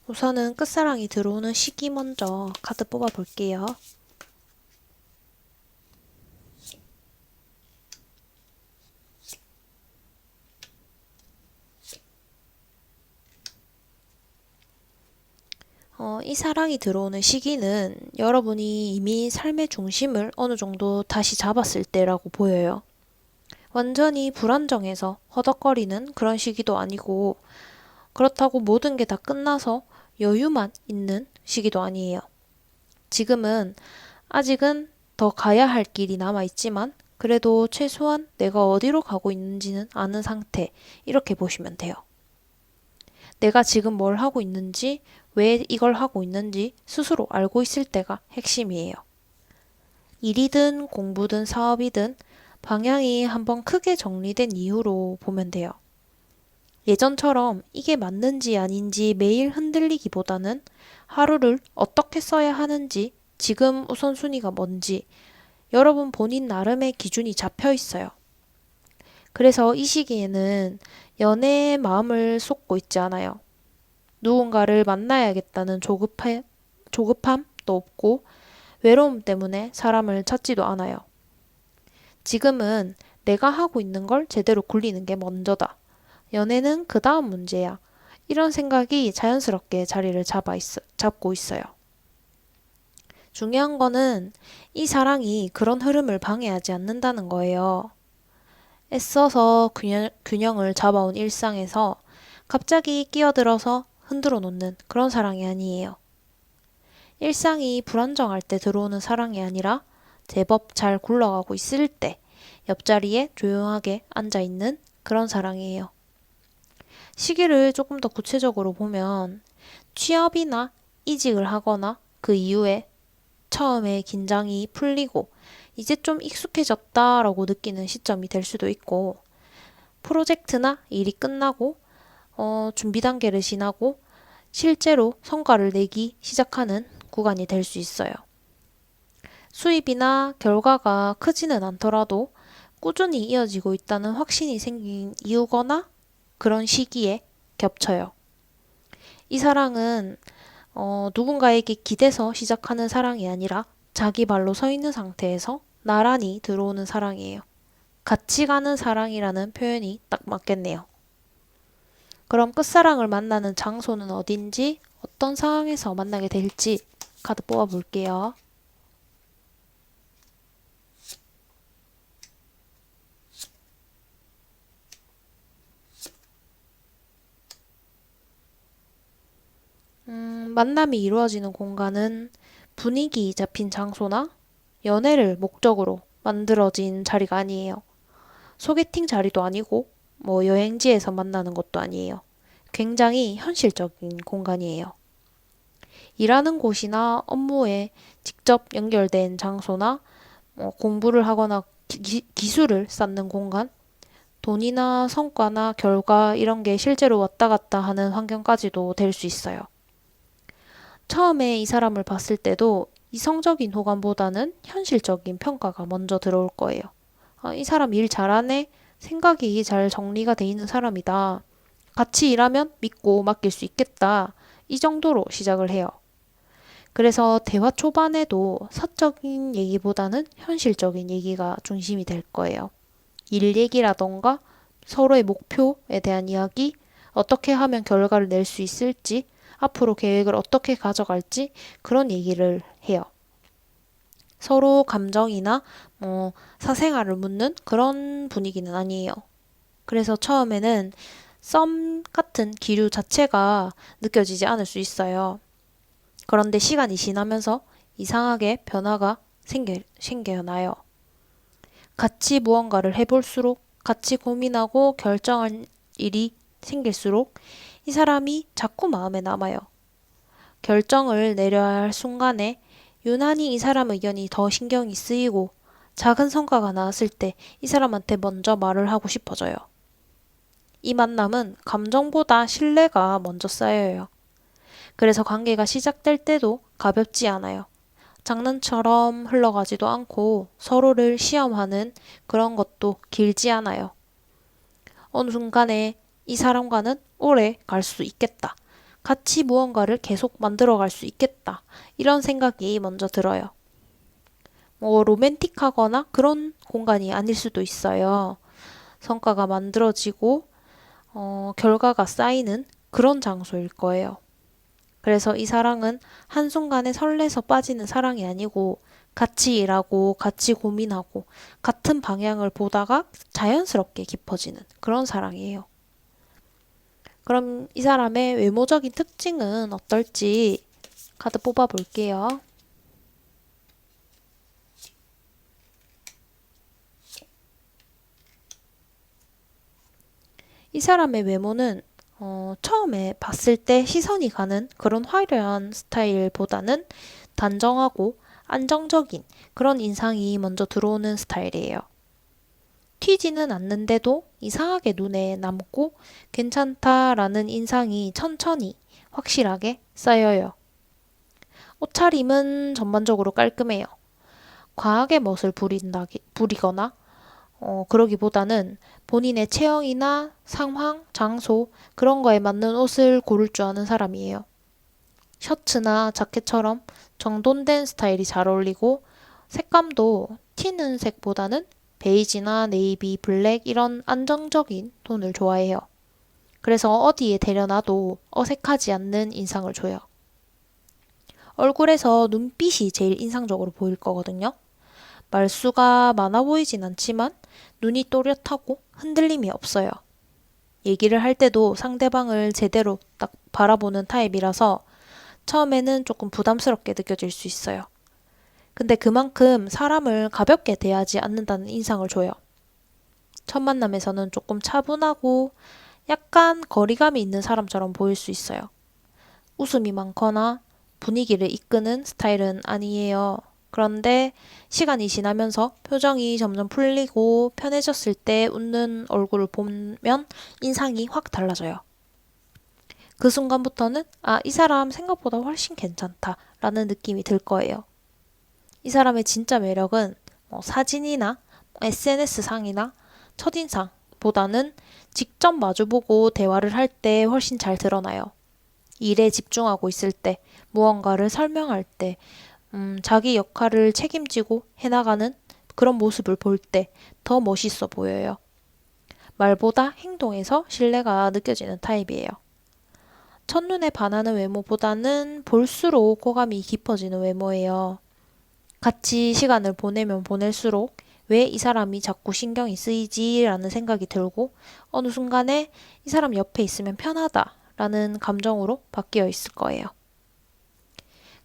Speaker 1: 우선은 끝사랑이 들어오는 시기 먼저 카드 뽑아 볼게요. 이 사랑이 들어오는 시기는 여러분이 이미 삶의 중심을 어느 정도 다시 잡았을 때라고 보여요. 완전히 불안정해서 허덕거리는 그런 시기도 아니고 그렇다고 모든 게 다 끝나서 여유만 있는 시기도 아니에요. 지금은 아직은 더 가야 할 길이 남아있지만 그래도 최소한 내가 어디로 가고 있는지는 아는 상태 이렇게 보시면 돼요. 내가 지금 뭘 하고 있는지 왜 이걸 하고 있는지 스스로 알고 있을 때가 핵심이에요. 일이든 공부든 사업이든 방향이 한번 크게 정리된 이후로 보면 돼요. 예전처럼 이게 맞는지 아닌지 매일 흔들리기보다는 하루를 어떻게 써야 하는지 지금 우선순위가 뭔지 여러분 본인 나름의 기준이 잡혀 있어요. 그래서 이 시기에는 연애에 마음을 쏟고 있지 않아요. 누군가를 만나야겠다는 조급함도 없고 외로움 때문에 사람을 찾지도 않아요. 지금은 내가 하고 있는 걸 제대로 굴리는 게 먼저다. 연애는 그 다음 문제야. 이런 생각이 자연스럽게 자리를 잡고 있어요. 중요한 거는 이 사랑이 그런 흐름을 방해하지 않는다는 거예요. 애써서 균형을 잡아온 일상에서 갑자기 끼어들어서 흔들어 놓는 그런 사랑이 아니에요. 일상이 불안정할 때 들어오는 사랑이 아니라 제법 잘 굴러가고 있을 때 옆자리에 조용하게 앉아있는 그런 사랑이에요. 시기를 조금 더 구체적으로 보면 취업이나 이직을 하거나 그 이후에 처음에 긴장이 풀리고 이제 좀 익숙해졌다라고 느끼는 시점이 될 수도 있고 프로젝트나 일이 끝나고 준비 단계를 지나고 실제로 성과를 내기 시작하는 구간이 될 수 있어요. 수입이나 결과가 크지는 않더라도 꾸준히 이어지고 있다는 확신이 생긴 이유거나 그런 시기에 겹쳐요. 이 사랑은 누군가에게 기대서 시작하는 사랑이 아니라 자기 발로 서 있는 상태에서 나란히 들어오는 사랑이에요. 같이 가는 사랑이라는 표현이 딱 맞겠네요. 그럼 끝사랑을 만나는 장소는 어딘지, 어떤 상황에서 만나게 될지 카드 뽑아볼게요. 만남이 이루어지는 공간은 분위기 잡힌 장소나 연애를 목적으로 만들어진 자리가 아니에요. 소개팅 자리도 아니고 여행지에서 만나는 것도 아니에요. 굉장히 현실적인 공간이에요. 일하는 곳이나 업무에 직접 연결된 장소나 공부를 하거나 기술을 쌓는 공간, 돈이나 성과나 결과 이런 게 실제로 왔다 갔다 하는 환경까지도 될 수 있어요. 처음에 이 사람을 봤을 때도 이성적인 호감보다는 현실적인 평가가 먼저 들어올 거예요. 아, 이 사람 일 잘하네? 생각이 잘 정리가 돼 있는 사람이다. 같이 일하면 믿고 맡길 수 있겠다. 이 정도로 시작을 해요. 그래서 대화 초반에도 사적인 얘기보다는 현실적인 얘기가 중심이 될 거예요. 일 얘기라던가 서로의 목표에 대한 이야기, 어떻게 하면 결과를 낼 수 있을지, 앞으로 계획을 어떻게 가져갈지 그런 얘기를 해요. 서로 감정이나 사생활을 묻는 그런 분위기는 아니에요. 그래서 처음에는 썸 같은 기류 자체가 느껴지지 않을 수 있어요. 그런데 시간이 지나면서 이상하게 변화가 생겨나요. 같이 무언가를 해볼수록, 같이 고민하고 결정할 일이 생길수록 이 사람이 자꾸 마음에 남아요. 결정을 내려야 할 순간에 유난히 이 사람 의견이 더 신경이 쓰이고 작은 성과가 나왔을 때 이 사람한테 먼저 말을 하고 싶어져요. 이 만남은 감정보다 신뢰가 먼저 쌓여요. 그래서 관계가 시작될 때도 가볍지 않아요. 장난처럼 흘러가지도 않고 서로를 시험하는 그런 것도 길지 않아요. 어느 순간에 이 사람과는 오래 갈 수 있겠다. 같이 무언가를 계속 만들어 갈 수 있겠다. 이런 생각이 먼저 들어요. 로맨틱하거나 그런 공간이 아닐 수도 있어요. 성과가 만들어지고, 결과가 쌓이는 그런 장소일 거예요. 그래서 이 사랑은 한순간에 설레서 빠지는 사랑이 아니고 같이 일하고 같이 고민하고 같은 방향을 보다가 자연스럽게 깊어지는 그런 사랑이에요. 그럼 이 사람의 외모적인 특징은 어떨지 카드 뽑아 볼게요. 이 사람의 외모는 처음에 봤을 때 시선이 가는 그런 화려한 스타일보다는 단정하고 안정적인 그런 인상이 먼저 들어오는 스타일이에요. 튀지는 않는데도 이상하게 눈에 남고 괜찮다라는 인상이 천천히 확실하게 쌓여요. 옷차림은 전반적으로 깔끔해요. 과하게 멋을 부리거나 그러기보다는 본인의 체형이나 상황, 장소 그런 거에 맞는 옷을 고를 줄 아는 사람이에요. 셔츠나 자켓처럼 정돈된 스타일이 잘 어울리고 색감도 튀는 색보다는 베이지나 네이비, 블랙 이런 안정적인 톤을 좋아해요. 그래서 어디에 데려놔도 어색하지 않는 인상을 줘요. 얼굴에서 눈빛이 제일 인상적으로 보일 거거든요. 말수가 많아 보이진 않지만 눈이 또렷하고 흔들림이 없어요. 얘기를 할 때도 상대방을 제대로 딱 바라보는 타입이라서 처음에는 조금 부담스럽게 느껴질 수 있어요. 근데 그만큼 사람을 가볍게 대하지 않는다는 인상을 줘요. 첫 만남에서는 조금 차분하고 약간 거리감이 있는 사람처럼 보일 수 있어요. 웃음이 많거나 분위기를 이끄는 스타일은 아니에요. 그런데 시간이 지나면서 표정이 점점 풀리고 편해졌을 때 웃는 얼굴을 보면 인상이 확 달라져요. 그 순간부터는 이 사람 생각보다 훨씬 괜찮다 라는 느낌이 들 거예요. 이 사람의 진짜 매력은 사진이나 SNS 상이나 첫인상보다는 직접 마주보고 대화를 할 때 훨씬 잘 드러나요. 일에 집중하고 있을 때, 무언가를 설명할 때, 자기 역할을 책임지고 해나가는 그런 모습을 볼 때 더 멋있어 보여요. 말보다 행동에서 신뢰가 느껴지는 타입이에요. 첫눈에 반하는 외모보다는 볼수록 호감이 깊어지는 외모예요. 같이 시간을 보내면 보낼수록 왜 이 사람이 자꾸 신경이 쓰이지? 라는 생각이 들고 어느 순간에 이 사람 옆에 있으면 편하다 라는 감정으로 바뀌어 있을 거예요.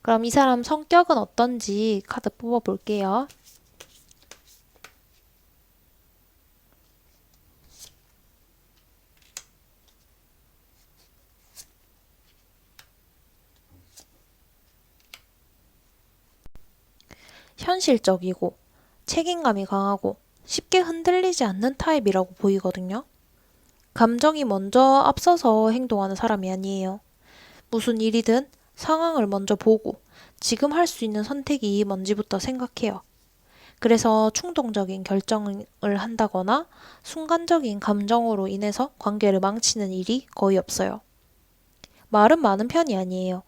Speaker 1: 그럼 이 사람 성격은 어떤지 카드 뽑아 볼게요. 현실적이고 책임감이 강하고 쉽게 흔들리지 않는 타입이라고 보이거든요. 감정이 먼저 앞서서 행동하는 사람이 아니에요. 무슨 일이든 상황을 먼저 보고 지금 할 수 있는 선택이 뭔지부터 생각해요. 그래서 충동적인 결정을 한다거나 순간적인 감정으로 인해서 관계를 망치는 일이 거의 없어요. 말은 많은 편이 아니에요.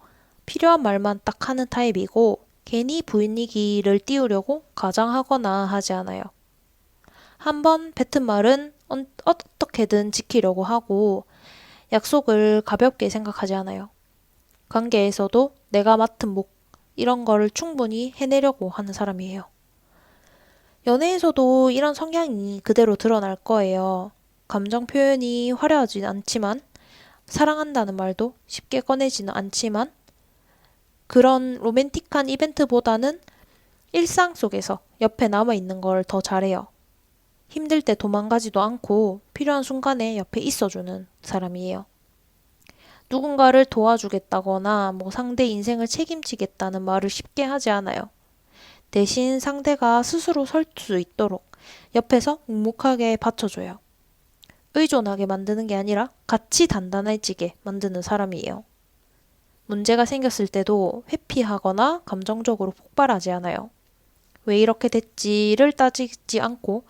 Speaker 1: 필요한 말만 딱 하는 타입이고 괜히 분위기를 띄우려고 가장하거나 하지 않아요. 한번 뱉은 말은 어떻게든 지키려고 하고 약속을 가볍게 생각하지 않아요. 관계에서도 내가 맡은 목 이런 거를 충분히 해내려고 하는 사람이에요. 연애에서도 이런 성향이 그대로 드러날 거예요. 감정 표현이 화려하진 않지만 사랑한다는 말도 쉽게 꺼내지는 않지만 그런 로맨틱한 이벤트보다는 일상 속에서 옆에 남아있는 걸 더 잘해요. 힘들 때 도망가지도 않고 필요한 순간에 옆에 있어주는 사람이에요. 누군가를 도와주겠다거나 상대 인생을 책임지겠다는 말을 쉽게 하지 않아요. 대신 상대가 스스로 설 수 있도록 옆에서 묵묵하게 받쳐줘요. 의존하게 만드는 게 아니라 같이 단단해지게 만드는 사람이에요. 문제가 생겼을 때도 회피하거나 감정적으로 폭발하지 않아요. 왜 이렇게 됐지를 따지지 않고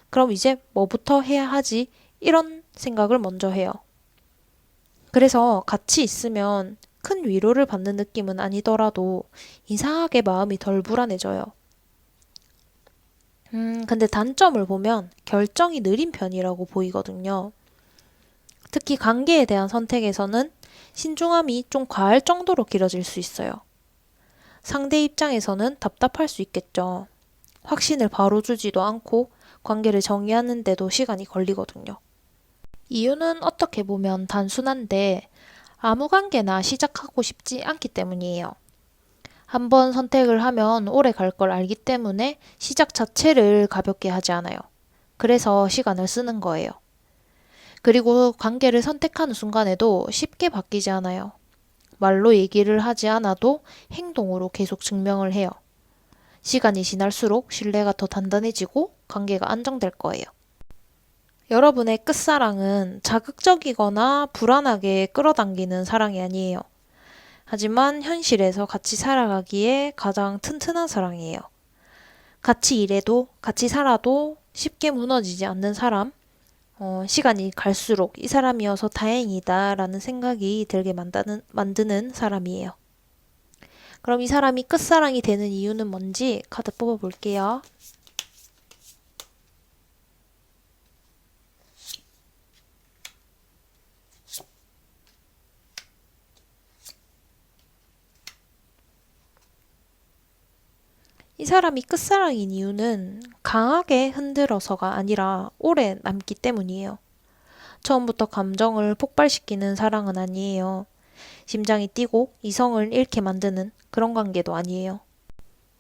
Speaker 1: 그럼 이제 뭐부터 해야 하지? 이런 생각을 먼저 해요. 그래서 같이 있으면 큰 위로를 받는 느낌은 아니더라도 이상하게 마음이 덜 불안해져요. 근데 단점을 보면 결정이 느린 편이라고 보이거든요. 특히 관계에 대한 선택에서는 신중함이 좀 과할 정도로 길어질 수 있어요. 상대 입장에서는 답답할 수 있겠죠. 확신을 바로 주지도 않고 관계를 정의하는데도 시간이 걸리거든요. 이유는 어떻게 보면 단순한데 아무 관계나 시작하고 싶지 않기 때문이에요. 한번 선택을 하면 오래 갈 걸 알기 때문에 시작 자체를 가볍게 하지 않아요. 그래서 시간을 쓰는 거예요. 그리고 관계를 선택하는 순간에도 쉽게 바뀌지 않아요. 말로 얘기를 하지 않아도 행동으로 계속 증명을 해요. 시간이 지날수록 신뢰가 더 단단해지고 관계가 안정될 거예요. 여러분의 끝사랑은 자극적이거나 불안하게 끌어당기는 사랑이 아니에요. 하지만 현실에서 같이 살아가기에 가장 튼튼한 사랑이에요. 같이 일해도 같이 살아도 쉽게 무너지지 않는 사람, 시간이 갈수록 이 사람이어서 다행이다 라는 생각이 들게 만드는 사람이에요. 그럼 이 사람이 끝사랑이 되는 이유는 뭔지 카드 뽑아볼게요. 이 사람이 끝사랑인 이유는 강하게 흔들어서가 아니라 오래 남기 때문이에요. 처음부터 감정을 폭발시키는 사랑은 아니에요. 심장이 뛰고 이성을 잃게 만드는 그런 관계도 아니에요.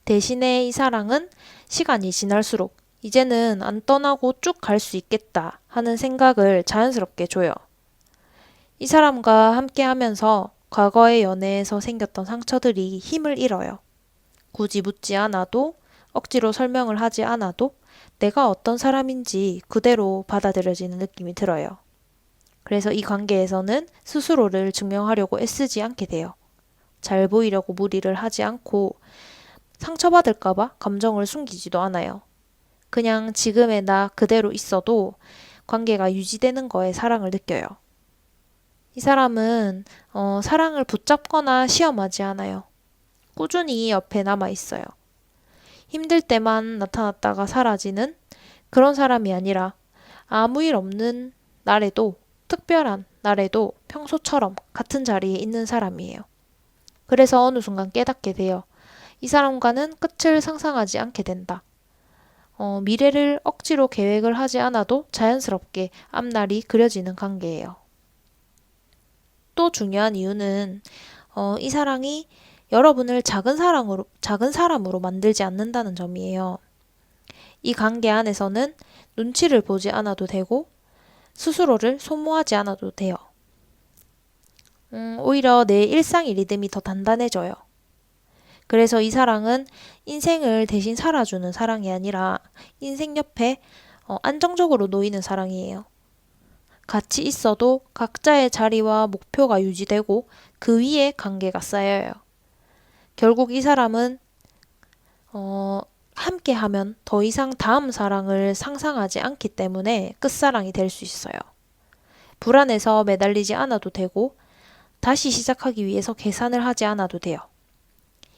Speaker 1: 대신에 이 사랑은 시간이 지날수록 이제는 안 떠나고 쭉 갈 수 있겠다 하는 생각을 자연스럽게 줘요. 이 사람과 함께 하면서 과거의 연애에서 생겼던 상처들이 힘을 잃어요. 굳이 묻지 않아도 억지로 설명을 하지 않아도 내가 어떤 사람인지 그대로 받아들여지는 느낌이 들어요. 그래서 이 관계에서는 스스로를 증명하려고 애쓰지 않게 돼요. 잘 보이려고 무리를 하지 않고 상처받을까봐 감정을 숨기지도 않아요. 그냥 지금의 나 그대로 있어도 관계가 유지되는 거에 사랑을 느껴요. 이 사람은 사랑을 붙잡거나 시험하지 않아요. 꾸준히 옆에 남아 있어요. 힘들 때만 나타났다가 사라지는 그런 사람이 아니라 아무 일 없는 날에도 특별한 날에도 평소처럼 같은 자리에 있는 사람이에요. 그래서 어느 순간 깨닫게 돼요. 이 사람과는 끝을 상상하지 않게 된다. 미래를 억지로 계획을 하지 않아도 자연스럽게 앞날이 그려지는 관계예요. 또 중요한 이유는 이 사랑이 여러분을 작은 사람으로 만들지 않는다는 점이에요. 이 관계 안에서는 눈치를 보지 않아도 되고 스스로를 소모하지 않아도 돼요. 오히려 내 일상의 리듬이 더 단단해져요. 그래서 이 사랑은 인생을 대신 살아주는 사랑이 아니라 인생 옆에 안정적으로 놓이는 사랑이에요. 같이 있어도 각자의 자리와 목표가 유지되고 그 위에 관계가 쌓여요. 결국 이 사람은 함께 하면 더 이상 다음 사랑을 상상하지 않기 때문에 끝사랑이 될 수 있어요. 불안해서 매달리지 않아도 되고 다시 시작하기 위해서 계산을 하지 않아도 돼요.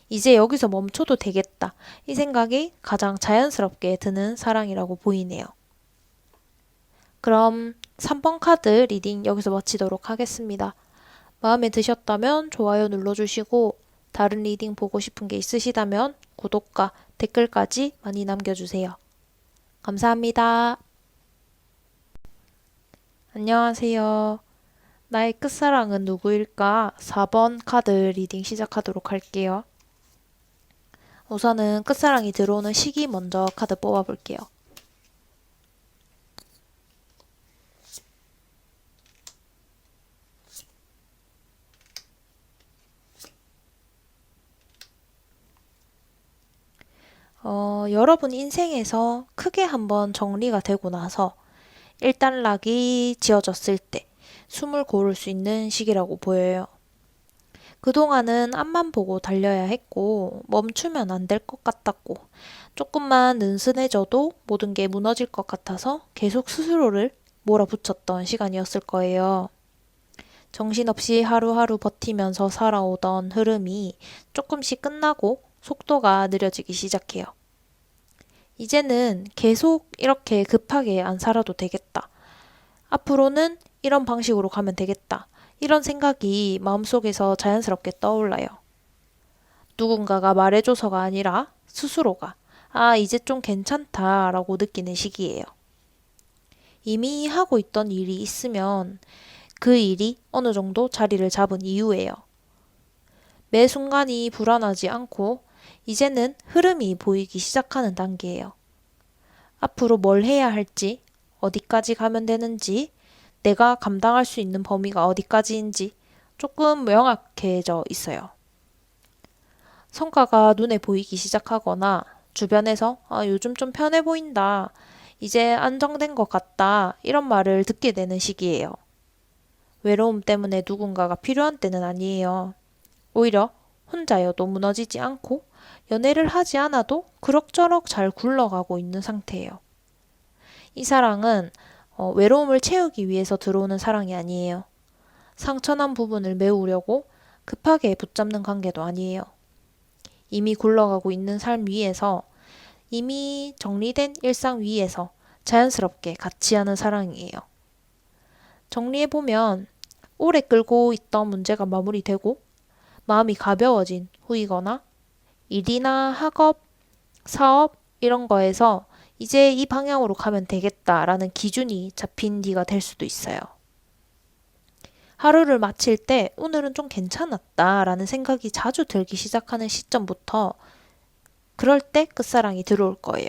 Speaker 1: 이제 여기서 멈춰도 되겠다. 이 생각이 가장 자연스럽게 드는 사랑이라고 보이네요. 그럼 3번 카드 리딩 여기서 마치도록 하겠습니다. 마음에 드셨다면 좋아요 눌러주시고 다른 리딩 보고 싶은 게 있으시다면 구독과 댓글까지 많이 남겨주세요. 감사합니다. 안녕하세요. 나의 끝사랑은 누구일까? 4번 카드 리딩 시작하도록 할게요. 우선은 끝사랑이 들어오는 시기 먼저 카드 뽑아볼게요. 여러분 인생에서 크게 한번 정리가 되고 나서 일단락이 지어졌을 때 숨을 고를 수 있는 시기라고 보여요. 그동안은 앞만 보고 달려야 했고 멈추면 안 될 것 같았고 조금만 느슨해져도 모든 게 무너질 것 같아서 계속 스스로를 몰아붙였던 시간이었을 거예요. 정신없이 하루하루 버티면서 살아오던 흐름이 조금씩 끝나고 속도가 느려지기 시작해요. 이제는 계속 이렇게 급하게 안 살아도 되겠다. 앞으로는 이런 방식으로 가면 되겠다. 이런 생각이 마음속에서 자연스럽게 떠올라요. 누군가가 말해줘서가 아니라 스스로가 이제 좀 괜찮다라고 느끼는 시기예요. 이미 하고 있던 일이 있으면 그 일이 어느 정도 자리를 잡은 이유예요. 매 순간이 불안하지 않고 이제는 흐름이 보이기 시작하는 단계예요. 앞으로 뭘 해야 할지, 어디까지 가면 되는지, 내가 감당할 수 있는 범위가 어디까지인지 조금 명확해져 있어요. 성과가 눈에 보이기 시작하거나 주변에서 요즘 좀 편해 보인다, 이제 안정된 것 같다 이런 말을 듣게 되는 시기예요. 외로움 때문에 누군가가 필요한 때는 아니에요. 오히려 혼자여도 무너지지 않고 연애를 하지 않아도 그럭저럭 잘 굴러가고 있는 상태예요. 이 사랑은 외로움을 채우기 위해서 들어오는 사랑이 아니에요. 상처난 부분을 메우려고 급하게 붙잡는 관계도 아니에요. 이미 굴러가고 있는 삶 위에서 이미 정리된 일상 위에서 자연스럽게 같이 하는 사랑이에요. 정리해보면 오래 끌고 있던 문제가 마무리되고 마음이 가벼워진 후이거나 일이나 학업, 사업 이런 거에서 이제 이 방향으로 가면 되겠다라는 기준이 잡힌 뒤가 될 수도 있어요. 하루를 마칠 때 오늘은 좀 괜찮았다라는 생각이 자주 들기 시작하는 시점부터 그럴 때 끝사랑이 들어올 거예요.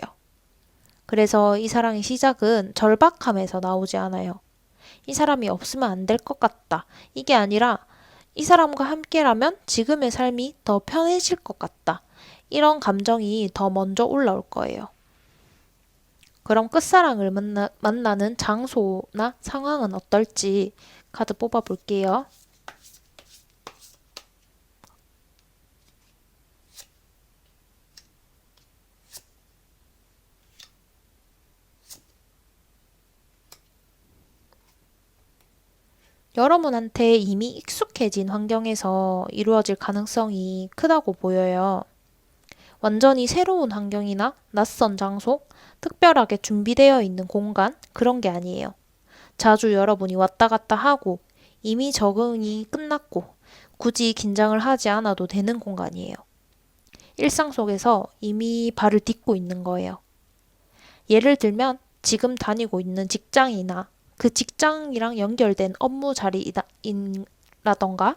Speaker 1: 그래서 이 사랑의 시작은 절박함에서 나오지 않아요. 이 사람이 없으면 안 될 것 같다. 이게 아니라 이 사람과 함께라면 지금의 삶이 더 편해질 것 같다. 이런 감정이 더 먼저 올라올 거예요. 그럼 끝사랑을 만나는 장소나 상황은 어떨지 카드 뽑아볼게요. 여러분한테 이미 익숙해진 환경에서 이루어질 가능성이 크다고 보여요. 완전히 새로운 환경이나 낯선 장소, 특별하게 준비되어 있는 공간, 그런 게 아니에요. 자주 여러분이 왔다 갔다 하고 이미 적응이 끝났고 굳이 긴장을 하지 않아도 되는 공간이에요. 일상 속에서 이미 발을 딛고 있는 거예요. 예를 들면 지금 다니고 있는 직장이나 그 직장이랑 연결된 업무 자리라던가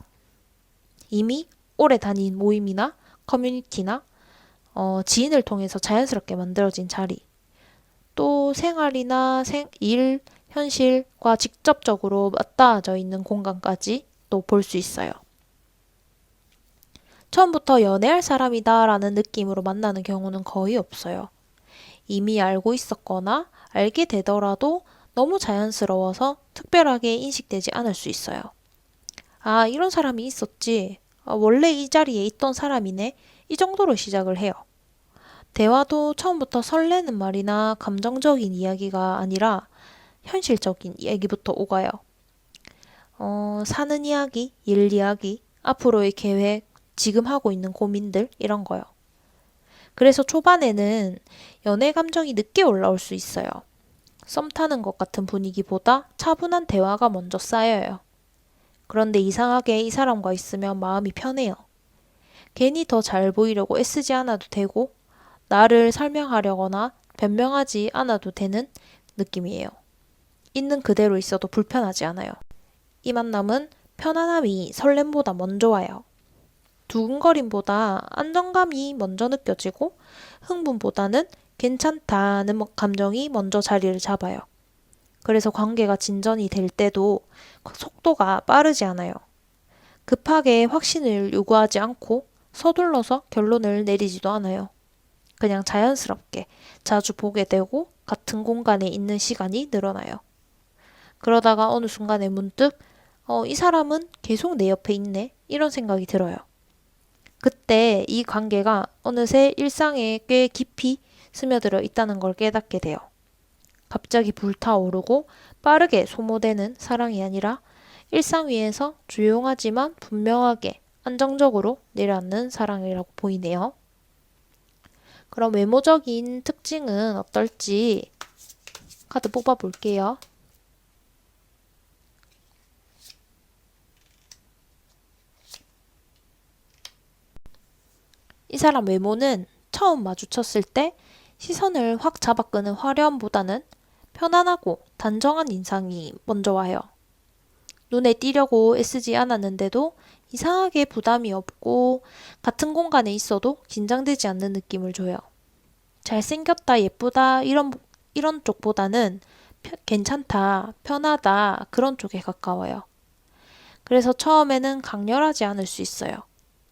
Speaker 1: 이미 오래 다닌 모임이나 커뮤니티나 지인을 통해서 자연스럽게 만들어진 자리, 또 생활이나 일, 현실과 직접적으로 맞닿아져 있는 공간까지 또 볼 수 있어요. 처음부터 연애할 사람이다라는 느낌으로 만나는 경우는 거의 없어요. 이미 알고 있었거나 알게 되더라도 너무 자연스러워서 특별하게 인식되지 않을 수 있어요. 아, 이런 사람이 있었지. 아, 원래 이 자리에 있던 사람이네. 이 정도로 시작을 해요. 대화도 처음부터 설레는 말이나 감정적인 이야기가 아니라 현실적인 이야기부터 오가요. 사는 이야기, 일 이야기, 앞으로의 계획, 지금 하고 있는 고민들, 이런 거요. 그래서 초반에는 연애 감정이 늦게 올라올 수 있어요. 썸 타는 것 같은 분위기보다 차분한 대화가 먼저 쌓여요. 그런데 이상하게 이 사람과 있으면 마음이 편해요. 괜히 더 잘 보이려고 애쓰지 않아도 되고, 나를 설명하려거나 변명하지 않아도 되는 느낌이에요. 있는 그대로 있어도 불편하지 않아요. 이 만남은 편안함이 설렘보다 먼저 와요. 두근거림보다 안정감이 먼저 느껴지고 흥분보다는 괜찮다는 감정이 먼저 자리를 잡아요. 그래서 관계가 진전이 될 때도 속도가 빠르지 않아요. 급하게 확신을 요구하지 않고 서둘러서 결론을 내리지도 않아요. 그냥 자연스럽게 자주 보게 되고 같은 공간에 있는 시간이 늘어나요. 그러다가 어느 순간에 문득 이 사람은 계속 내 옆에 있네 이런 생각이 들어요. 그때 이 관계가 어느새 일상에 꽤 깊이 스며들어 있다는 걸 깨닫게 돼요. 갑자기 불타오르고 빠르게 소모되는 사랑이 아니라 일상 위에서 조용하지만 분명하게 안정적으로 내려앉는 사랑이라고 보이네요. 그럼 외모적인 특징은 어떨지 카드 뽑아볼게요. 이 사람 외모는 처음 마주쳤을 때 시선을 확 잡아끄는 화려함보다는 편안하고 단정한 인상이 먼저 와요. 눈에 띄려고 애쓰지 않았는데도 이상하게 부담이 없고 같은 공간에 있어도 긴장되지 않는 느낌을 줘요. 잘생겼다, 예쁘다 이런 쪽보다는 괜찮다, 편하다 그런 쪽에 가까워요. 그래서 처음에는 강렬하지 않을 수 있어요.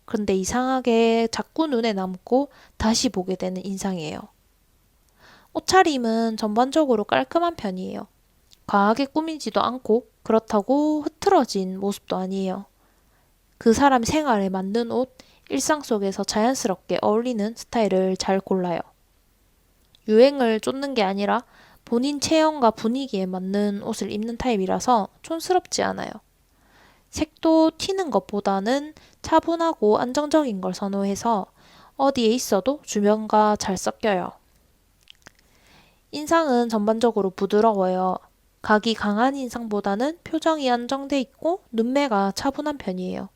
Speaker 1: 그런데 이상하게 자꾸 눈에 남고 다시 보게 되는 인상이에요. 옷차림은 전반적으로 깔끔한 편이에요. 과하게 꾸미지도 않고 그렇다고 흐트러진 모습도 아니에요. 그 사람 생활에 맞는 옷, 일상 속에서 자연스럽게 어울리는 스타일을 잘 골라요. 유행을 쫓는 게 아니라 본인 체형과 분위기에 맞는 옷을 입는 타입이라서 촌스럽지 않아요. 색도 튀는 것보다는 차분하고 안정적인 걸 선호해서 어디에 있어도 주변과 잘 섞여요. 인상은 전반적으로 부드러워요. 각이 강한 인상보다는 표정이 안정돼 있고 눈매가 차분한 편이에요.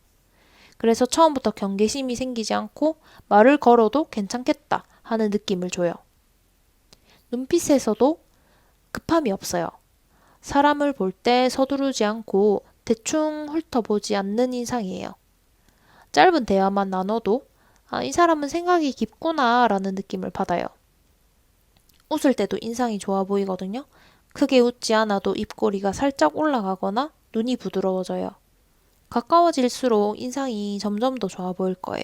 Speaker 1: 그래서 처음부터 경계심이 생기지 않고 말을 걸어도 괜찮겠다 하는 느낌을 줘요. 눈빛에서도 급함이 없어요. 사람을 볼 때 서두르지 않고 대충 훑어보지 않는 인상이에요. 짧은 대화만 나눠도 이 사람은 생각이 깊구나 라는 느낌을 받아요. 웃을 때도 인상이 좋아 보이거든요. 크게 웃지 않아도 입꼬리가 살짝 올라가거나 눈이 부드러워져요. 가까워질수록 인상이 점점 더 좋아 보일 거예요.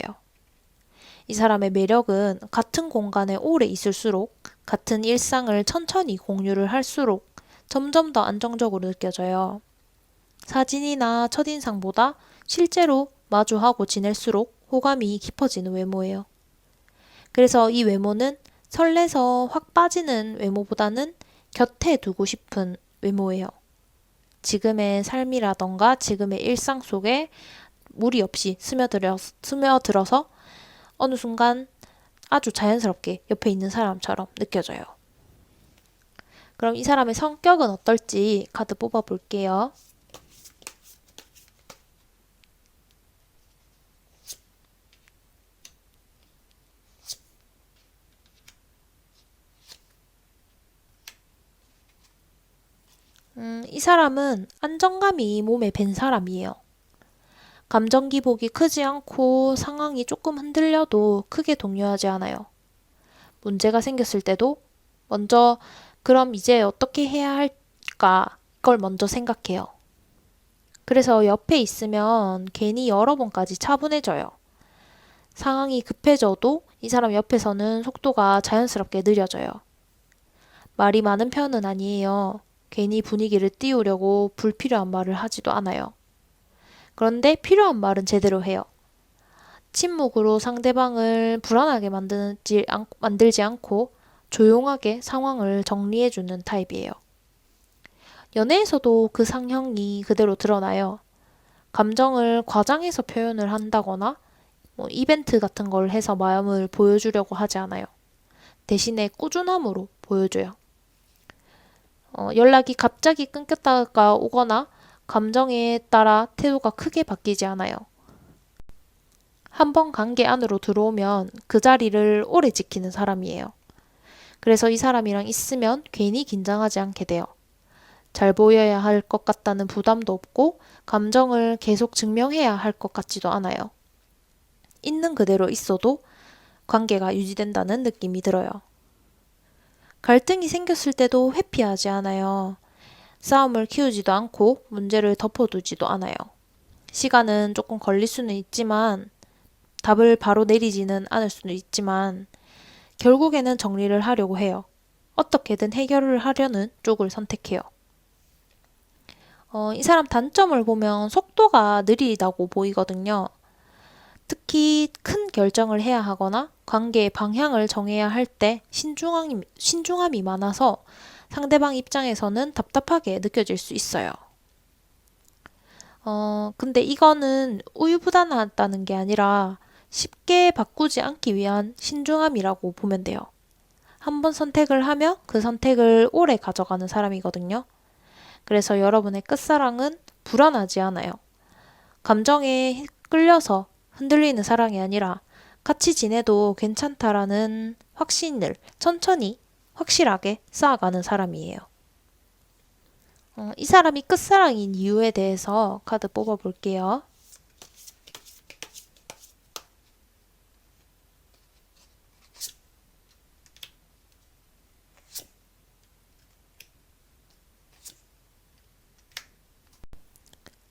Speaker 1: 이 사람의 매력은 같은 공간에 오래 있을수록, 같은 일상을 천천히 공유를 할수록 점점 더 안정적으로 느껴져요. 사진이나 첫인상보다 실제로 마주하고 지낼수록 호감이 깊어지는 외모예요. 그래서 이 외모는 설레서 확 빠지는 외모보다는 곁에 두고 싶은 외모예요. 지금의 삶이라던가 지금의 일상 속에 무리 없이 스며들어서 어느 순간 아주 자연스럽게 옆에 있는 사람처럼 느껴져요. 그럼 이 사람의 성격은 어떨지 카드 뽑아볼게요. 이 사람은 안정감이 몸에 밴 사람이에요. 감정 기복이 크지 않고 상황이 조금 흔들려도 크게 동요하지 않아요. 문제가 생겼을 때도 먼저 그럼 이제 어떻게 해야 할까? 이걸 먼저 생각해요. 그래서 옆에 있으면 괜히 여러 번까지 차분해져요. 상황이 급해져도 이 사람 옆에서는 속도가 자연스럽게 느려져요. 말이 많은 편은 아니에요. 괜히 분위기를 띄우려고 불필요한 말을 하지도 않아요. 그런데 필요한 말은 제대로 해요. 침묵으로 상대방을 불안하게 만들지 않고 조용하게 상황을 정리해주는 타입이에요. 연애에서도 그 상형이 그대로 드러나요. 감정을 과장해서 표현을 한다거나 이벤트 같은 걸 해서 마음을 보여주려고 하지 않아요. 대신에 꾸준함으로 보여줘요. 연락이 갑자기 끊겼다가 오거나 감정에 따라 태도가 크게 바뀌지 않아요. 한번 관계 안으로 들어오면 그 자리를 오래 지키는 사람이에요. 그래서 이 사람이랑 있으면 괜히 긴장하지 않게 돼요. 잘 보여야 할 것 같다는 부담도 없고 감정을 계속 증명해야 할 것 같지도 않아요. 있는 그대로 있어도 관계가 유지된다는 느낌이 들어요. 갈등이 생겼을 때도 회피하지 않아요. 싸움을 키우지도 않고 문제를 덮어두지도 않아요. 시간은 조금 걸릴 수는 있지만 답을 바로 내리지는 않을 수는 있지만 결국에는 정리를 하려고 해요. 어떻게든 해결을 하려는 쪽을 선택해요. 이 사람 단점을 보면 속도가 느리다고 보이거든요. 특히 큰 결정을 해야 하거나 관계의 방향을 정해야 할 때 신중함이 많아서 상대방 입장에서는 답답하게 느껴질 수 있어요. 근데 이거는 우유부단하다는 게 아니라 쉽게 바꾸지 않기 위한 신중함이라고 보면 돼요. 한번 선택을 하면 그 선택을 오래 가져가는 사람이거든요. 그래서 여러분의 끝사랑은 불안하지 않아요. 감정에 끌려서 흔들리는 사랑이 아니라 같이 지내도 괜찮다라는 확신을 천천히 확실하게 쌓아가는 사람이에요. 이 사람이 끝사랑인 이유에 대해서 카드 뽑아볼게요.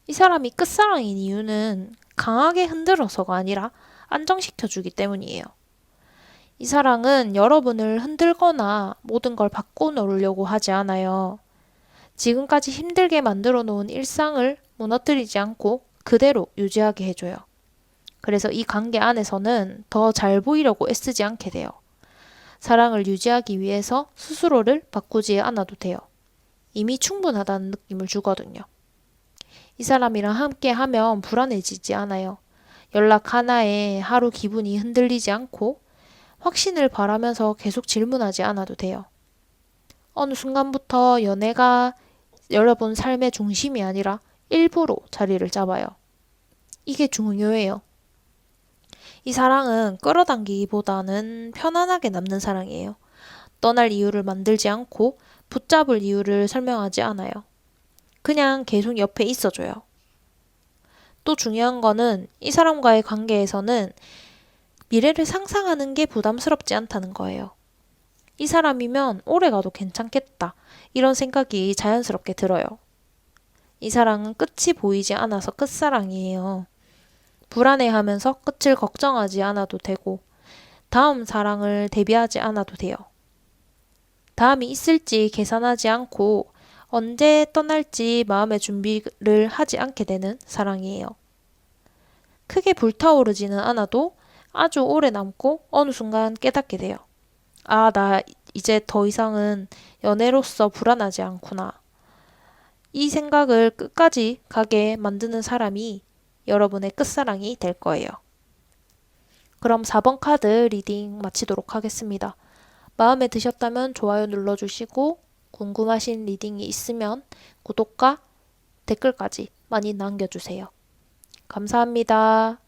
Speaker 1: 이 사람이 끝사랑인 이유는 강하게 흔들어서가 아니라 안정시켜주기 때문이에요. 이 사랑은 여러분을 흔들거나 모든 걸 바꿔놓으려고 하지 않아요. 지금까지 힘들게 만들어 놓은 일상을 무너뜨리지 않고 그대로 유지하게 해줘요. 그래서 이 관계 안에서는 더 잘 보이려고 애쓰지 않게 돼요. 사랑을 유지하기 위해서 스스로를 바꾸지 않아도 돼요. 이미 충분하다는 느낌을 주거든요. 이 사람이랑 함께 하면 불안해지지 않아요. 연락 하나에 하루 기분이 흔들리지 않고 확신을 바라면서 계속 질문하지 않아도 돼요. 어느 순간부터 연애가 여러분 삶의 중심이 아니라 일부로 자리를 잡아요. 이게 중요해요. 이 사랑은 끌어당기기보다는 편안하게 남는 사랑이에요. 떠날 이유를 만들지 않고 붙잡을 이유를 설명하지 않아요. 그냥 계속 옆에 있어줘요. 또 중요한 거는 이 사람과의 관계에서는 미래를 상상하는 게 부담스럽지 않다는 거예요. 이 사람이면 오래 가도 괜찮겠다. 이런 생각이 자연스럽게 들어요. 이 사랑은 끝이 보이지 않아서 끝사랑이에요. 불안해하면서 끝을 걱정하지 않아도 되고, 다음 사랑을 대비하지 않아도 돼요. 다음이 있을지 계산하지 않고, 언제 떠날지 마음의 준비를 하지 않게 되는 사랑이에요. 크게 불타오르지는 않아도 아주 오래 남고 어느 순간 깨닫게 돼요. 아, 나 이제 더 이상은 연애로서 불안하지 않구나. 이 생각을 끝까지 가게 만드는 사람이 여러분의 끝사랑이 될 거예요. 그럼 4번 카드 리딩 마치도록 하겠습니다. 마음에 드셨다면 좋아요 눌러주시고 궁금하신 리딩이 있으면 구독과 댓글까지 많이 남겨주세요. 감사합니다.